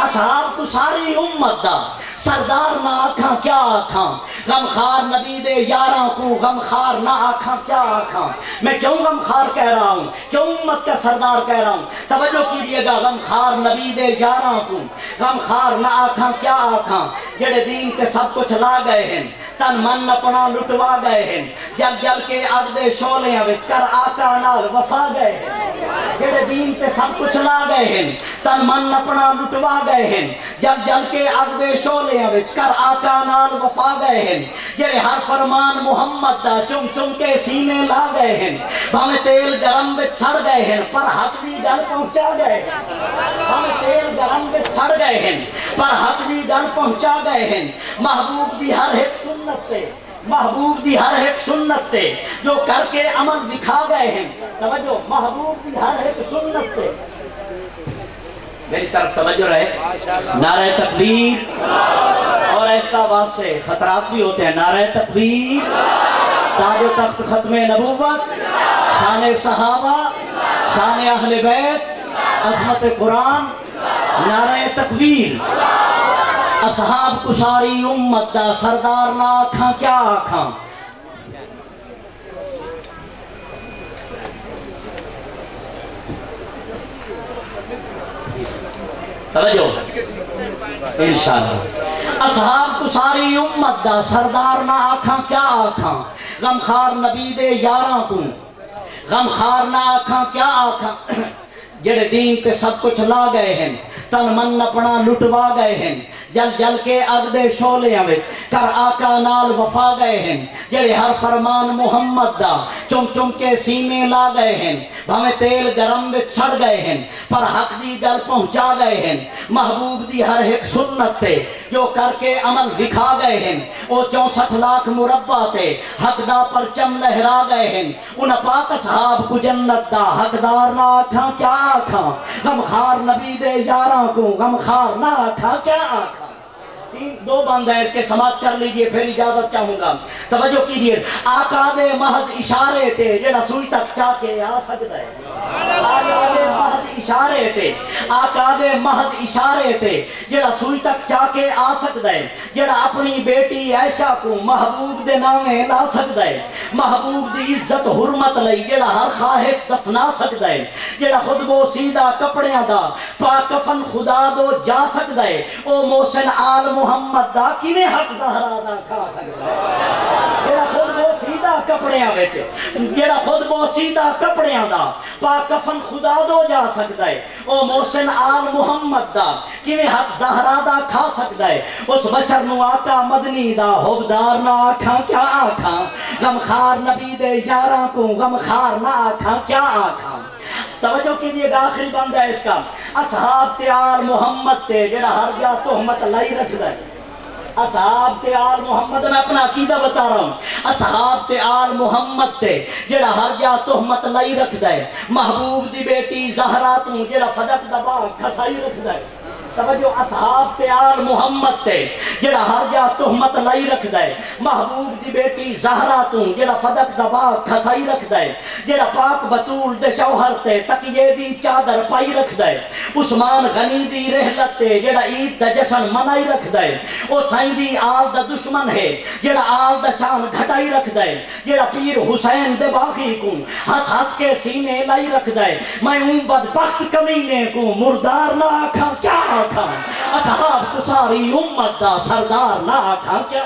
اصحاب کو ساری امت دا سردار نہ آکھاں کیا آکھاں. غمخار نبی دے یاراں کو غمخار نہ آکھاں کیا آکھاں. میں کیوں غمخار کہہ رہا ہوں, کیوں امت کا سردار کہہ رہا ہوں. توجہ کیجئے گا. غمخار نبی دے یاراں کو غمخار نہ آکھاں کیا آکھاں. جڑے دین تے سب کچھ لا گئے ہیں, تن من اپنا لٹوا گئے ہیں, جل جل کے اگ دے شعلیاں وچ کر آقا نال وفا گئے ہیں. جڑے دین تے سب کچھ لا گئے ہیں, تن من اپنا لٹوا گئے ہیں, جل جل کے اگ دے شعلیاں وچ کر آقا نال وفا گئے ہیں. جڑے ہر فرمان محمد دا چم چم کے سینے لا گئے ہیں, بھاویں تیل گرم وچ سڑ گئے ہیں پر حق دی گل پہنچا گئے ہیں. بھاویں تیل گرم وچ سڑ گئے ہیں پر حق دی گل پہنچا گئے ہیں. محبوب دی ہر ایک سنت تے جو کر کے عمل دکھا گئے ہیں. توجہ. محبوب دی ہر ایک سنت تے میری طرف توجہ رہے. نعرہ تکبیر. اور ایسا آواز سے خطرات بھی ہوتے ہیں. نعرہ تکبیر. تاج و تخت ختم نبوت. شان صحابہ. شان اہل بیت. عظمت قرآن. نعرہ تکبیر. اصحاب کو ساری امت دا سردار نہ آکھاں کیا آکھاں. توجہ انشاءاللہ اصحاب کو ساری امت دا سردار نہ آکھاں کیا آکھاں غمخار نبی دے یاراں کو غمخار نہ آکھاں کیا آکھاں جڑے دین تے سب کچھ لا گئے ہیں تن من اپنا لٹوا گئے ہیں جل جل کے اگ دے شولیاں وچ کر آقا نال وفا گئے ہیں جڑے ہر فرمان محمد دا چم چم کے سینے لا گئے ہیں بھاویں تیل گرم وچ سڑ گئے ہیں پر حق دی گل پہنچا گئے ہیں محبوب دی ہر ایک سنت تے جو کر کے عمل دکھا گئے ہیں او 64 لاکھ مربع تے حق دا پرچم لہرا گئے ہیں ان پاک اصحاب کو جنت دا حقدار نہ آکھاں کیا آکھاں غمخار نبی دے یاراں کو غمخار نہ آکھاں کیا آکھاں دو بند ہے اس کے سماعت کر لیجئے پھر اجازت چاہوں گا توجہ کیجئے آقا دے محض اشارے تے جڑا سوئی تک چاہ کے آ سکتا ہے آقا دے محض اشارے تے آقا دے محض اشارے تے جڑا سوئی تک چاہ کے آ سکتا ہے جڑا اپنی بیٹی عائشہ کو محبوب دے نامے لا سکتا ہے محبوب دی عزت حرمت لئی جڑا ہر خواہش دفنا سکتا ہے جڑا خود بو سیدھا کپڑیاں دا پاک کفن خدا دو جا سکتا ہے او محسن آل محمد دا کیویں حق زہرا دا کھا سکتا ہے جڑا خود بو سیدھا کپڑیاں وچ جڑا خود بو سیدھا کپڑیاں دا پاک کفن خدا دو جا سکتا ہے او محسن آل محمد دا کیویں حق زہرا دا کھا سکتا ہے اس بشر نو آقا مدنی دا حبدار نہ آکھاں کیا آکھاں غمخار نبی دے یاراں کو غمخار نہ آکھاں کیا آکھاں توجہ کیجئے آخری بند ہے اس کا اصحاب تے آل محمد تے جڑا ہر جا تہمت لائی رکھدا ہے اصحاب تے آل محمد میں اپنا عقیدہ بتا رہا ہوں اصحاب تے آل محمد تے جڑا ہر جا تہمت لائی رکھدا ہے محبوب دی بیٹی زہرا تو جڑا فدق دا باغ کھسائی رکھدا ہے توجہ اصحاب تے آل محمد تے جڑا ہر جا تہمت لائی رکھدا ہے محبوب دی بیٹی زہرا تو جڑا فدق دا باغ کھسائی رکھدا ہے جڑا پاک بطول دے شوہر تے تکیے دی چادر پائی رکھدا ہے عثمان غنی دی رحلت تے جڑا عید دا جشن منائی رکھدا ہے او سائیں دی آل دا دشمن ہے جڑا آل دا شان گھٹائی رکھدا ہے جڑا پیر حسین دے باغی کو ہس ہس کے سینے لائی رکھدا ہے میں اون بدبخت کمینے کو مردار نہ آکھاں کیا آکھاں اصحاب کو ساری امت دا سردار نہ آکھاں کیا